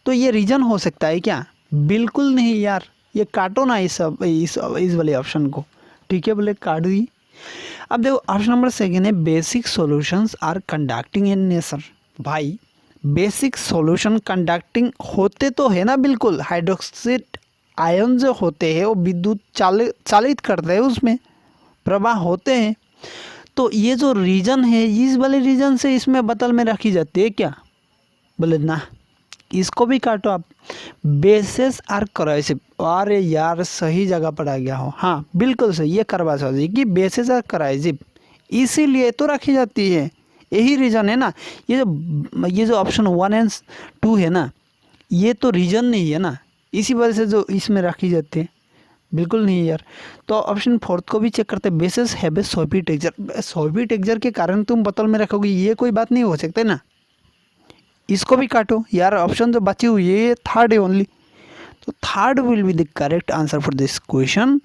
A: तो ये रीज़न हो सकता है क्या? बिल्कुल नहीं यार, ये काटो ना इस वाले ऑप्शन को, ठीक है, बोले काट दी। अब देखो ऑप्शन नंबर सेकेंड है basic solutions are conducting in nature. भाई बेसिक सॉल्यूशन कंडक्टिंग होते तो है ना, बिल्कुल। हाइड्रोक्साइड आयन जो होते हैं वो विद्युत चालित करते हैं, उसमें प्रवाह होते हैं। तो ये जो रीजन है, इस वाले रीजन से इसमें बोतल में रखी जाती है क्या? बोले ना, इसको भी काटो आप। बेसेस आर कराइसिव, अरे यार सही जगह पर आ गया हो, हाँ बिल्कुल सही, ये करवा सकते कि बेसेस आर कराइसिव इसीलिए तो रखी जाती है, यही रीज़न है ना। ये जो ऑप्शन 1 एंड 2 है ना, ये तो रीज़न नहीं है ना, इसी वजह से जो इसमें रखी जाती है, बिल्कुल नहीं यार। तो ऑप्शन 4 को भी चेक करते हैं, bases have a softy texture. Softy texture के कारण तुम बोतल में रखोगे, ये कोई बात नहीं हो सकता ना, इसको भी काटो यार। ऑप्शन जो बची हुई है ये थर्ड है ओनली, तो third will be the correct answer for this question.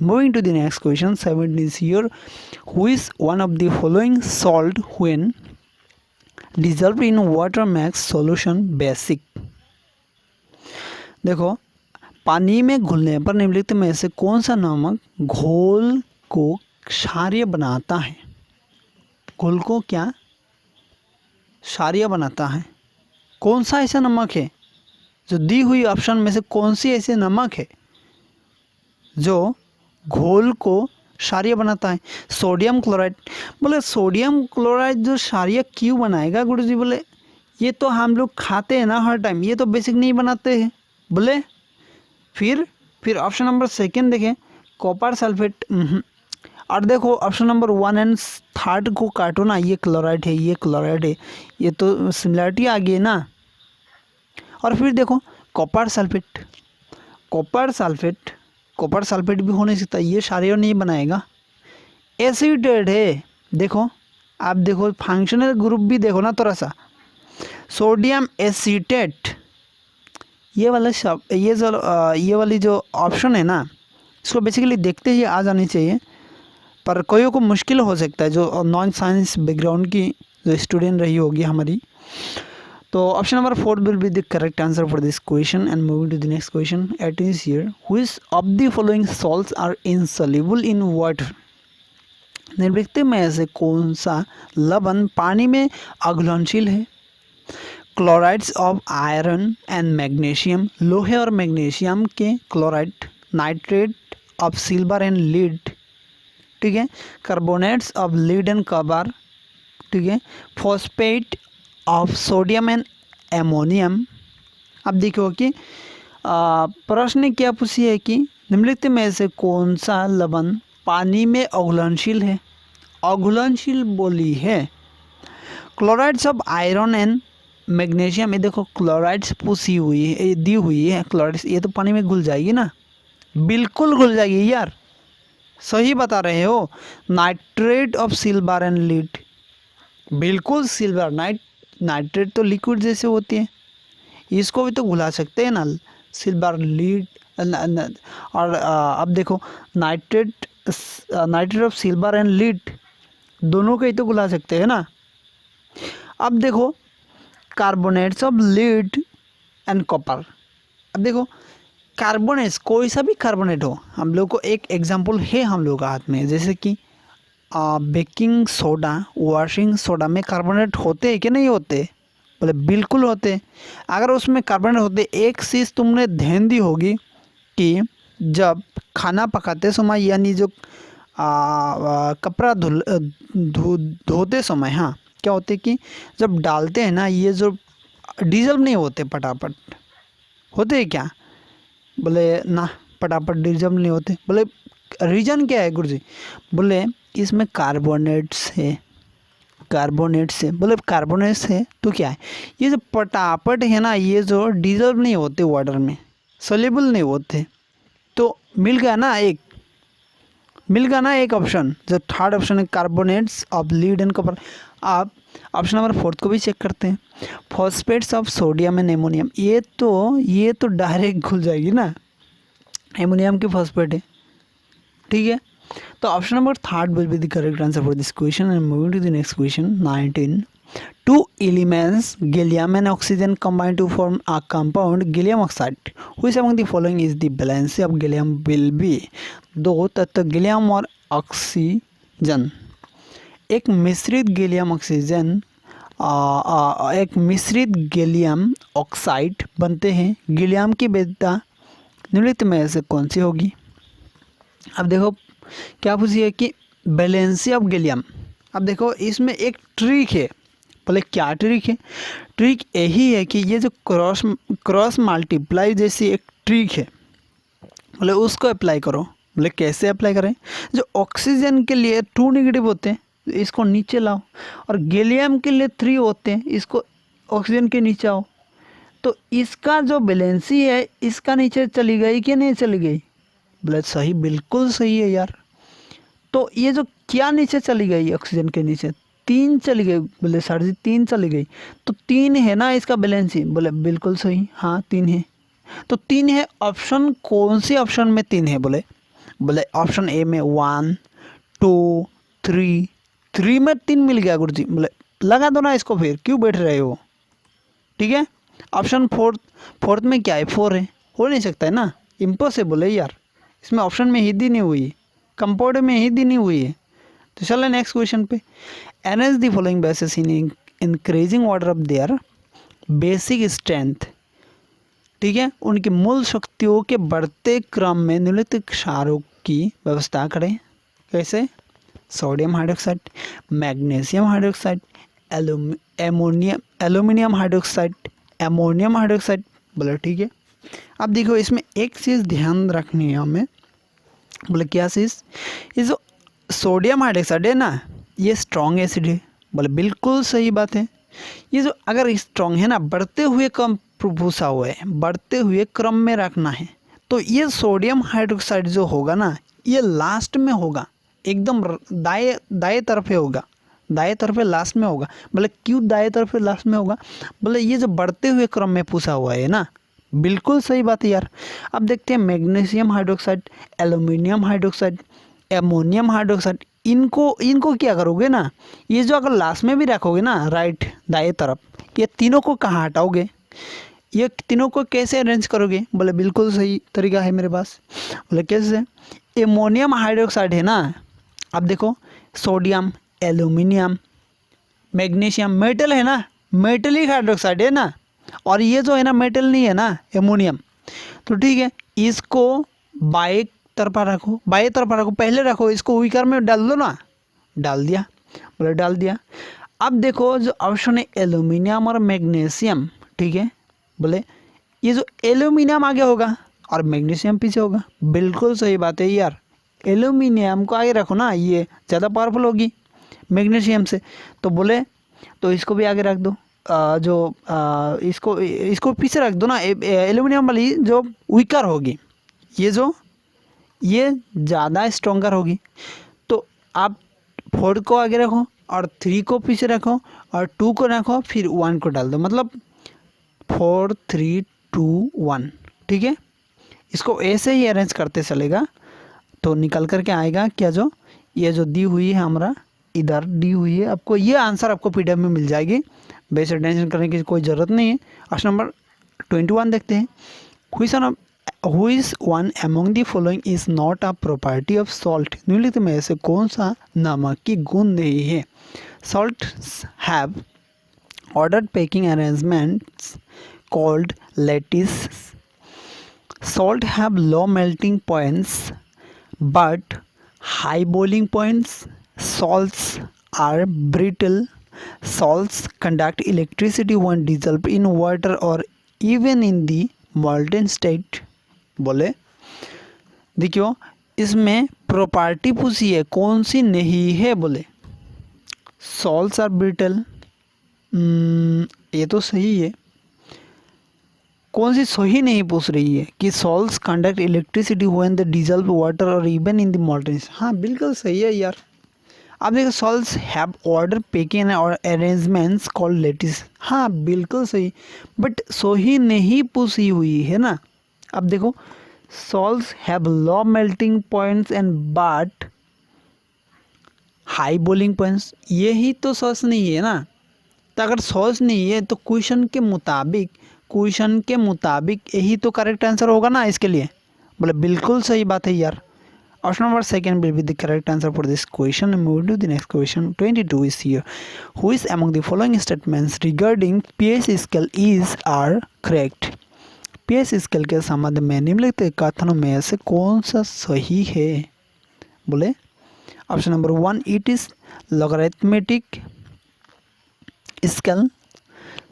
A: Moving to the next question 17 is here, who is one of the following salt when dissolve in water makes solution basic. देखो, पानी में घुलने पर निम्नलिखित में से कौन सा नमक घोल को क्षारीय बनाता है? घोल को क्या क्षारीय बनाता है? कौन सा ऐसा नमक है? जो दी हुई ऑप्शन में से कौन सी ऐसे नमक है जो घोल को क्षारीय बनाता है? Sodium chloride. बोले सोडियम क्लोराइड जो क्षारीय क्यों बनाएगा गुरुजी? बोले ये तो हम लोग खाते हैं ना हर टाइम, ये तो बेसिक नहीं बनाते हैं। बोले फिर ऑप्शन नंबर सेकेंड देखें, कॉपर सल्फेट। और देखो ऑप्शन नंबर 1 एंड 3 को काटो ना, ये क्लोराइड है, ये क्लोराइड है, ये तो सिमिलरिटी आ गई ना। और फिर देखो कॉपर सल्फेट, कॉपर सल्फेट भी हो नहीं सकता, ये क्षारीय नहीं बनाएगा, एसिडेट है। देखो आप देखो फंक्शनल ग्रुप भी देखो ना थोड़ा सा, सोडियम एसीटेट, ये वाली जो ऑप्शन है ना, इसको बेसिकली देखते ही आ जानी चाहिए, पर कोई को मुश्किल हो सकता है जो नॉन साइंस बैकग्राउंड की जो स्टूडेंट रही होगी हमारी। तो option number 4 will be the correct answer for this question. And moving to the next question 18 is here, which of the following salts are insoluble in water. निम्नलिखित में से कौन सा लवण पानी में अघुलनशील है? Chlorides of iron and magnesium, लोहे और मैग्नीशियम के chloride, nitrate of silver and lead, ठीक है, carbonates of lead and copper, ठीक है, phosphate of sodium and ammonium. अब देखो कि प्रश्न क्या पूछी है कि निम्नलिखित में से कौन सा लवण पानी में अघुलनशील है? अघुलनशील बोली है। Chlorides of iron and magnesium, ये देखो क्लोराइड्स पूछी हुई है, दी हुई है क्लोराइड्स, ये तो पानी में घुल जाएगी ना, बिल्कुल घुल जाएगी यार, सही बता रहे हो। Nitrate of silver and lead, बिल्कुल सिल्वर, नाइट्रेट तो लिक्विड जैसे होती है, इसको भी तो घुला सकते हैं ना, सिल्वर लीड। और अब देखो nitrate of silver and lead दोनों को ही तो घुला सकते हैं ना। अब देखो carbonates of lead and copper. अब देखो कार्बोनेट्स, कोई सा भी कार्बोनेट हो, हम लोग को एक एग्जांपल है हम लोग के हाथ में, जैसे कि बेकिंग सोडा, वॉशिंग सोडा में कार्बोनेट होते हैं कि नहीं होते? बोले बिल्कुल होते। अगर उसमें कार्बोनेट होते, एक चीज़ तुमने ध्यान दी होगी कि जब खाना पकाते समय यानी जो कपड़ा धोते समय, हाँ क्या होते कि जब डालते हैं ना, ये जो डिजल्व नहीं होते फटाफट, होते हैं क्या? बोले ना फटाफट डिजल्व नहीं होते। बोले रीज़न क्या है गुरुजी? बोले इसमें कार्बोनेट्स है, बोले कार्बोनेट्स है तो क्या है, ये जो फटाफट है ना, ये जो डिजल्व नहीं होते वाटर में, सोल्यूबल नहीं होते। तो मिल गया ना एक ऑप्शन, जो थर्ड ऑप्शन है carbonates of lead and copper. आप ऑप्शन नंबर 4 को भी चेक करते हैं, phosphates of sodium and ammonium, ये तो डायरेक्ट घुल जाएगी ना, एमोनियम की फॉस्फेट है, ठीक है। तो option number 3 will be the correct answer for this question. And moving to the next question 19, two elements gallium and oxygen combine to form a compound gallium oxide, which among the following is the valence of gallium will be। दो तत्व gallium और oxygen, एक मिश्रित gallium oxide बनते हैं। Gallium की वैधता निम्नलिखित में से कौन सी होगी? अब देखो क्या पूछी है कि वैलेंसी ऑफ गैलियम। अब देखो इसमें एक ट्रिक है, बोले क्या ट्रिक है? ट्रिक यही है कि ये जो क्रॉस मल्टीप्लाई जैसी एक ट्रिक है, बोले उसको अप्लाई करो। बोले कैसे अप्लाई करें? जो ऑक्सीजन के लिए 2 नेगेटिव होते हैं, इसको नीचे लाओ, और गैलियम के लिए 3 होते हैं, इसको ऑक्सीजन के नीचे आओ। तो इसका जो वैलेंसी है इसका नीचे चली गई कि नहीं चली गई? बोले सही, बिल्कुल सही है यार। तो ये जो क्या नीचे चली गई ऑक्सीजन के नीचे? 3 चली गई। बोले सर जी 3 चली गई, तो 3 है ना इसका वैलेंसी? बोले बिल्कुल सही, हाँ 3 है। तो 3 है, ऑप्शन कौन सी ऑप्शन में 3 है? बोले ऑप्शन ए में 1 2 3, 3 में 3 मिल गया गुरुजी। बोले लगा दो ना इसको, फिर क्यों बैठ रहे हो? ठीक है, ऑप्शन फोर्थ में क्या है? 4 है, हो नहीं सकता है ना, इम्पॉसिबल है यार। इसमें ऑप्शन में ही दी नहीं हुई है, कंपाउंड में ही दी नहीं हुई है। तो चलो नेक्स्ट क्वेश्चन पे। NS the following basis in increasing order of their basic strength. ठीक है, उनकी मूल शक्तियों के बढ़ते क्रम में निम्नलिखित क्षारों की व्यवस्था करें। कैसे? Sodium hydroxide, magnesium hydroxide, aluminium hydroxide, ammonium hydroxide. बोले ठीक है। अब देखो इसमें एक चीज़ ध्यान रखनी है हमें। बोले क्या चीज़? ये जो सोडियम हाइड्रोक्साइड है ना, ये स्ट्रॉन्ग एसिड है। बोले बिल्कुल सही बात है। ये जो अगर स्ट्रॉन्ग है ना, बढ़ते हुए क्रम पूछा हुआ है, बढ़ते हुए क्रम में रखना है, तो ये सोडियम हाइड्रोक्साइड जो होगा ना, ये लास्ट में होगा, एकदम दाएं तरफे होगा, दाएं तरफे लास्ट में होगा। बोले क्यों दाएं तरफे लास्ट में होगा? बोले ये जो बढ़ते हुए क्रम में पूछा हुआ है ना, बिल्कुल सही बात है यार। अब देखते हैं magnesium hydroxide, aluminium hydroxide, ammonium hydroxide, इनको क्या करोगे ना, ये जो अगर लास्ट में भी रखोगे ना, राइट दाएं तरफ, ये तीनों को कहाँ हटाओगे? ये तीनों को कैसे अरेंज करोगे? बोले बिल्कुल सही तरीका है मेरे पास। बोले कैसे? एमोनियम हाइड्रोक्साइड है ना, अब देखो सोडियम, एल्यूमिनियम, मैग्नीशियम मेटल है ना, मेटलिक हाइड्रोक्साइड है ना, और ये जो है ना मेटल नहीं है ना, एमोनियम। तो ठीक है, इसको बाएं तरफा रखो, बाएं तरफा रखो, पहले रखो, इसको विकर में डाल दो ना, डाल दिया। बोले डाल दिया। अब देखो जो ऑप्शन है एल्यूमिनियम और मैग्नीशियम, ठीक है, बोले ये जो एल्यूमिनियम आगे होगा और मैग्नीशियम पीछे होगा। बिल्कुल सही बात है यार, एल्यूमिनियम को आगे रखो ना, ये ज़्यादा पावरफुल होगी मैग्नीशियम से। तो बोले तो इसको भी आगे रख दो, इसको पीछे रख दो ना, एल्यूमिनियम वाली जो वीकर होगी, ये ज़्यादा स्ट्रॉन्गर होगी। तो आप 4 को आगे रखो और 3 को पीछे रखो और 2 को रखो, फिर 1 को डाल दो, मतलब 4 3 2 1। ठीक है, इसको ऐसे ही अरेंज करते चलेगा तो निकल करके आएगा क्या, जो ये जो दी हुई है हमारा, इधर दी हुई है, आपको ये आंसर आपको पीडीएफ में मिल जाएगी, बेसिक टेंशन करने की कोई ज़रूरत नहीं है। क्वेश्चन नंबर 21 देखते हैं। Who is one among the following is not a property of salt? निम्नलिखित में से कौन सा नमक की गुण नहीं है? Salts have ordered packing arrangements called lattice. Salt have low melting points but high boiling points. Salts are brittle. Salts conduct electricity when dissolved in water or even in the molten state. बोले देखियो इसमें property पूछी है, कौन सी नहीं है? बोले salts are brittle, ये तो सही है। कौन सी सही नहीं पूछ रही है कि salts conduct electricity when the dissolve water और इवन इन द मॉल्टन। हाँ बिल्कुल सही है यार। अब देखो सॉल्ट्स हैव ऑर्डर पेकिंग और अरेंजमेंट्स कॉल्ड लेटिस। हाँ बिल्कुल सही, बट सही नहीं पूछी हुई है ना। अब देखो salts have low melting points and but high boiling points, यही तो सॉस नहीं है ना। तो अगर सॉस नहीं है तो क्वेश्चन के मुताबिक यही तो करेक्ट आंसर होगा ना इसके लिए। बोले बिल्कुल सही बात है यार। Option number 2 will be the correct answer for this question. And move to the next question. 22 is here. Who is among the following statements regarding pH scale are correct? pH scale के संबंध में निम्नलिखित कथनों में से कौन सा सही है? बोले option number 1 it is logarithmic, scale.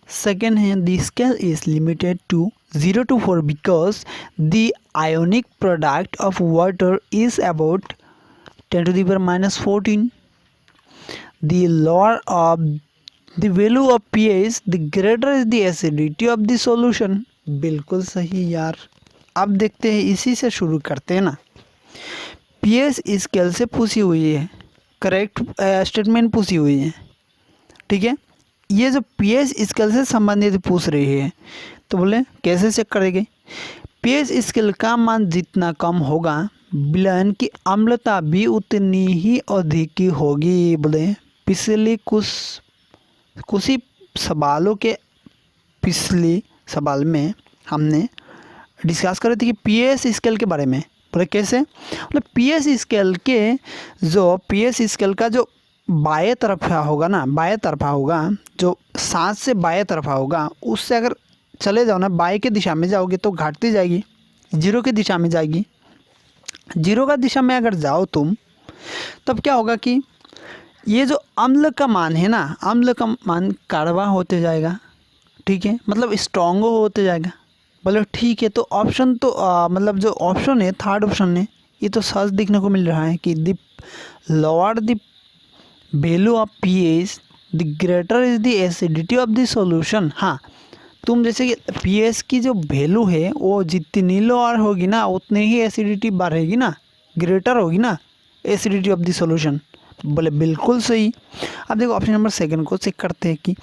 A: Second है the scale is limited to 0 to 4 because the ionic product of water is about 10 to the power minus 14. The lower of the value of pH, the greater is the acidity of the solution. बिल्कुल सही यार। अब देखते हैं, इसी से शुरू करते हैं ना। pH स्केल से पूछी हुई है, करेक्ट स्टेटमेंट पूछी हुई है, ठीक है। ये जो pH स्केल से संबंधित पूछ रही है, तो बोले कैसे चेक करेंगे। pH स्केल का मान जितना कम होगा विलयन की अम्लता भी उतनी ही अधिक की होगी। बोले पिछले कुछ ही सवालों के पिछले सवाल में हमने डिस्कस करे थे कि pH स्केल के बारे में। बोले कैसे, मतलब pH स्केल के जो pH स्केल का जो बाएं तरफा होगा ना, बाएं तरफा होगा, जो 7 से बाएं तरफा होगा, उससे अगर चले जाओ ना, बाएं की दिशा में जाओगे तो घटती जाएगी, 0 की दिशा में जाएगी। 0 का दिशा में अगर जाओ तुम, तब क्या होगा कि ये जो अम्ल का मान है ना, अम्ल का मान कड़वा होते जाएगा, ठीक है, मतलब स्ट्रॉन्ग होते जाएगा। बोले ठीक है, तो ऑप्शन तो मतलब जो ऑप्शन है, थर्ड ऑप्शन है, ये तो सच दिखने को मिल रहा है कि the lower the value of pH the greater is the acidity of the solution. हाँ, तुम जैसे कि pH की जो वैल्यू है वो जितनी लोअर होगी ना, उतनी ही एसिडिटी बढ़ेगी ना, ग्रेटर होगी ना एसिडिटी ऑफ द सॉल्यूशन। बोले बिल्कुल सही। अब देखो ऑप्शन नंबर सेकंड को चेक करते हैं कि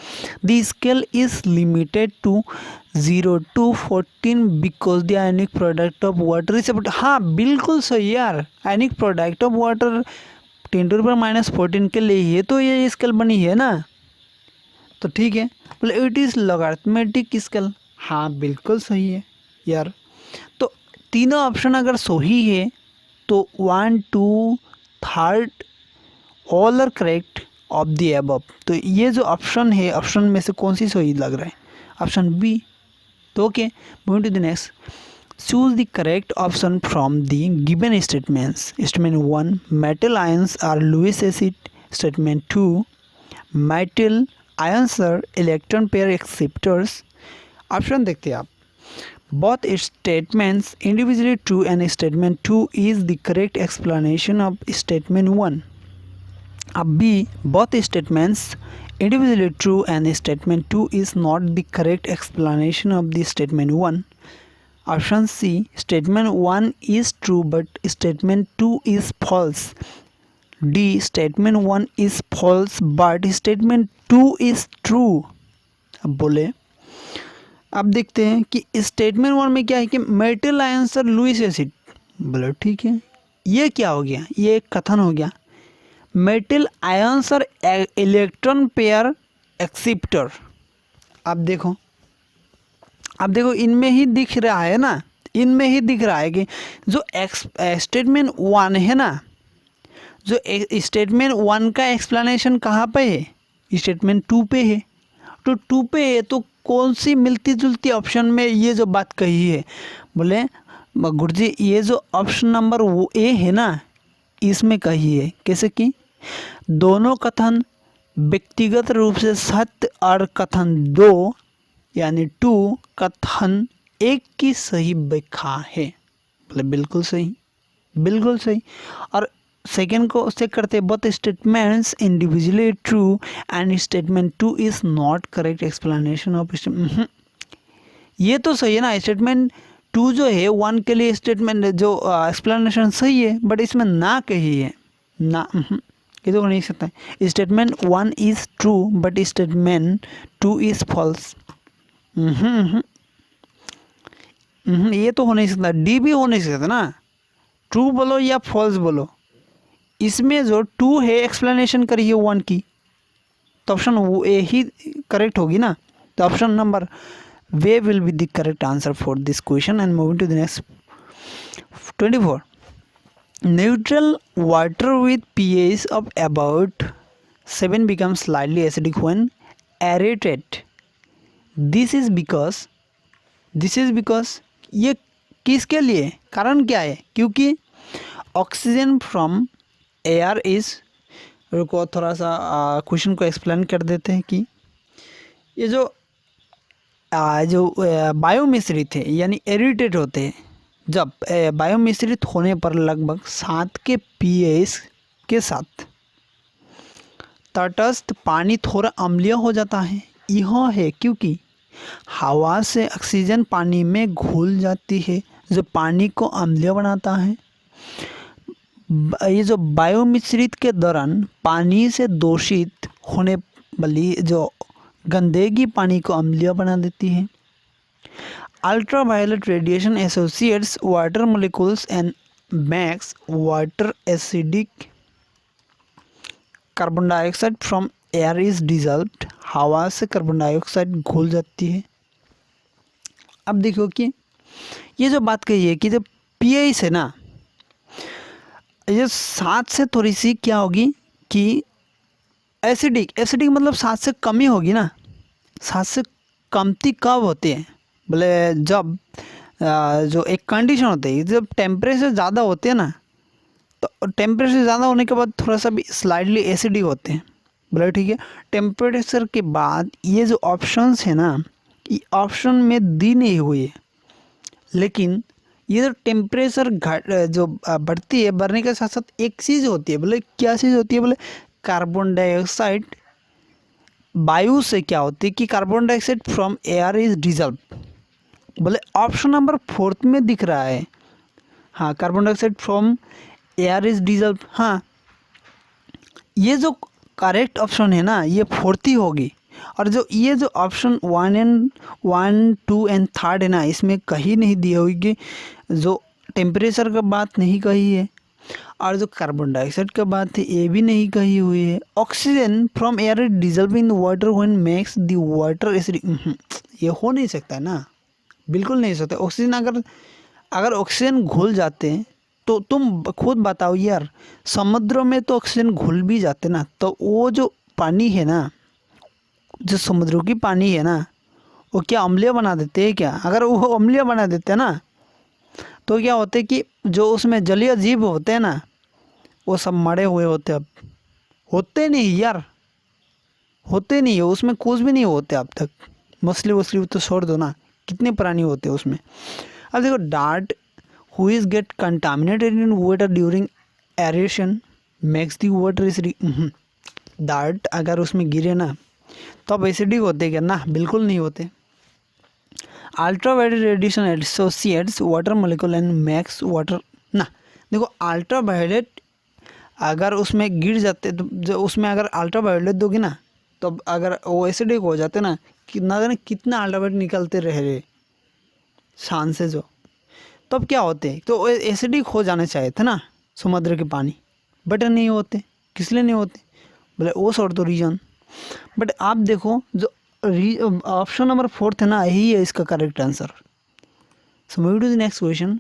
A: the scale is limited to 0 to 14 because the ionic product of water is about. हाँ बिल्कुल सही यार, ionic product of water 10 to the power minus 14 के लिए ये तो ये स्केल बनी है ना, तो ठीक है। बोले इट इज़ लॉगरिथमेटिक स्केल। हाँ बिल्कुल सही है यार। तो तीनों ऑप्शन अगर सही है तो 1, 2, 3 all are correct of the above. तो ये जो ऑप्शन है, ऑप्शन में से कौन सी सही लग रहा है, ऑप्शन बी। तो okay, moving to the next, choose the correct option from the given statements. Statement 1 metal ions are Lewis acid. Statement 2 metal ions are electron pair acceptors. Option देखते हैं आप। Both statements individually true and statement 2 is the correct explanation of statement 1. अब B, both statements individually true and statement 2 is not the correct explanation of the statement 1. Option C, statement 1 is true but statement 2 is false. D, statement 1 is false but statement 2 is true. अब बोले, अब देखते हैं कि statement 1 में क्या है कि मेटल आयंस और लुईस एसिड। बोले ठीक है, ये क्या हो गया, ये एक कथन हो गया। मेटल आयंस और इलेक्ट्रॉन पेयर एक्सेप्टर। अब देखो इनमें ही दिख रहा है ना, इनमें ही दिख रहा है कि जो स्टेटमेंट 1 है ना, जो स्टेटमेंट 1 का एक्सप्लेनेशन कहाँ पे है, स्टेटमेंट 2 पे है। तो 2 पे है तो कौन सी मिलती जुलती ऑप्शन में ये जो बात कही है। बोले गुरुजी ये जो ऑप्शन नंबर ए है ना, इसमें कही है। कैसे कि दोनों कथन व्यक्तिगत रूप से सत्य और कथन 2 यानी 2 कथन 1 की सही व्याख्या है। बोले बिल्कुल सही, बिल्कुल सही। और सेकेंड को चेक करते, both statements individually true and statement 2 is not correct explanation of. ये तो सही है ना, स्टेटमेंट 2 जो है 1 के लिए स्टेटमेंट जो एक्सप्लेनेशन सही है, बट इसमें ना कही है ना, ये तो नहीं सकता है। Statement 1 is true but statement 2 is false. ये तो हो नहीं सकता, डी भी हो नहीं सकता ना, ट्रू बोलो या फॉल्स बोलो। इसमें जो 2 है एक्सप्लेनेशन करी है 1 की, तो ऑप्शन वो ए ही करेक्ट होगी ना। तो ऑप्शन नंबर वे will be the correct answer for this question. And moving to the next 24, neutral water with pH of about 7 becomes slightly acidic when aerated. This is because ये किसके लिए, कारण क्या है, क्योंकि ऑक्सीजन फ्रॉम एयर इज, रुको थोड़ा सा क्वेश्चन को एक्सप्लेन कर देते हैं कि ये जो बायोमिश्रित है यानी एरिटेट होते हैं, जब बायोमिश्रित होने पर लगभग 7 के pH के साथ तटस्थ पानी थोड़ा अम्लीय हो जाता है। यह है क्योंकि हवा से ऑक्सीजन पानी में घुल जाती है जो पानी को अम्लीय बनाता है। ये जो बायोमिश्रित के दौरान पानी से दूषित होने वाली जो गंदगी पानी को अम्लीय बना देती है। Ultraviolet radiation associates water molecules and makes water acidic. Carbon dioxide from air is dissolved. हवा से कार्बन डाइऑक्साइड घुल जाती है। अब देखो कि ये जो बात कही है कि जब pH है ना, ये 7 से थोड़ी सी क्या होगी कि एसिडिक मतलब 7 से कम ही होगी ना। 7 से कमती कब होती है बोले जब जो एक कंडीशन होती है, जब टेम्परेचर ज़्यादा होते हैं ना, तो टेम्परेचर ज़्यादा होने के बाद थोड़ा सा भी स्लाइडली एसिडिक होते हैं बोले, ठीक है। टेम्परेचर के बाद ये जो ऑप्शंस है ना, ये ऑप्शन में दी नहीं हुई है, लेकिन ये जो टेम्परेचर जो बढ़ती है, बढ़ने के साथ साथ एक चीज़ होती है बोले, क्या चीज़ होती है बोले, कार्बन डाइऑक्साइड वायु से क्या होती है कि carbon dioxide from air is dissolve. बोले ऑप्शन नंबर 4 में दिख रहा है, हाँ, carbon dioxide from air is dissolve. हाँ, ये जो करेक्ट ऑप्शन है ना, ये 4 ही होगी। और जो ये जो ऑप्शन 1, 2 एंड 3 है ना, इसमें कहीं नहीं दी हुई कि जो टेम्परेचर का बात नहीं कही है, और जो कार्बन डाइऑक्साइड का बात है ये भी नहीं कही हुई है। Oxygen from air dissolve in water when makes the water acidic, ये हो नहीं सकता है ना, बिल्कुल नहीं सकता। ऑक्सीजन अगर ऑक्सीजन घुल जाते हैं तो तुम खुद बताओ यार, समुद्र में तो ऑक्सीजन घुल भी जाते ना, तो वो जो पानी है ना, जो समुद्र की पानी है ना, वो क्या अम्लीय बना देते हैं क्या? अगर वो अम्लीय बना देते हैं ना, तो क्या होते है कि जो उसमें जलीय जीव होते हैं ना, वो सब मरे हुए होते। अब होते नहीं यार, होते नहीं है उसमें, कुछ भी नहीं होते अब तक। मछली तो छोड़ दो ना, कितने प्राणी होते हैं उसमें। अब देखो, dart who is get contaminated in water during aeration makes the water acidic. Dart अगर उसमें गिरे ना तो अब एसिडिक होते क्या? ना, बिल्कुल नहीं होते। Ultraviolet radiation associates water molecule and makes water ना। देखो, अल्ट्रावायलेट अगर उसमें गिर जाते तो जो उसमें अगर अल्ट्रावायलेट दोगे ना, तो अगर वो एसिडिक हो जाते ना, कितना जाने कितना अल्ट्रावायलेट निकलते रहे शान से जो, तब क्या होते, तो एसिडिक हो जाने चाहिए थे ना समुद्र के पानी, बट नहीं होते। किस लिए नहीं होते बोले, वो सॉर्ट तो रीजन। बट आप देखो, जो ऑप्शन नंबर 4 है ना, यही है इसका correct answer. So move to the next question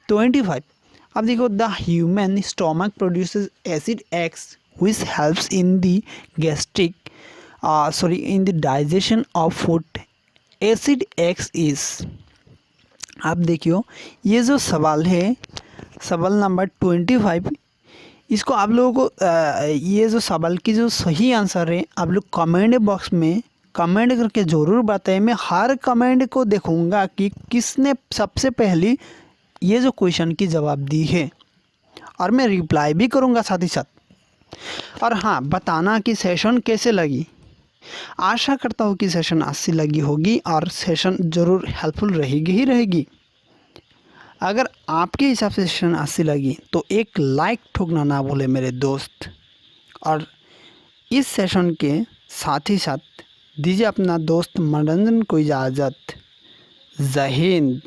A: 25। अब देखो, the human stomach produces acid X which helps in the gastric in the digestion of food. Acid X is, आप देखियो, ये जो सवाल है, सवाल नंबर 25, इसको आप लोगों को ये जो सवाल की जो सही आंसर है, आप लोग कमेंट बॉक्स में कमेंट करके ज़रूर बताएं। मैं हर कमेंट को देखूंगा कि किसने सबसे पहले ये जो क्वेश्चन की जवाब दी है, और मैं रिप्लाई भी करूंगा साथ ही साथ। और हाँ, बताना कि सेशन कैसे लगी। आशा करता हूँ कि सेशन अच्छी लगी होगी, और सेशन ज़रूर हेल्पफुल रहेगी ही रहेगी। अगर आपके हिसाब से सेशन अच्छी लगी तो एक लाइक ठोकना ना भूले मेरे दोस्त, और इस सेशन के साथ ही साथ दीजिए अपना दोस्त मनोरंजन को इजाज़त। जय हिंद।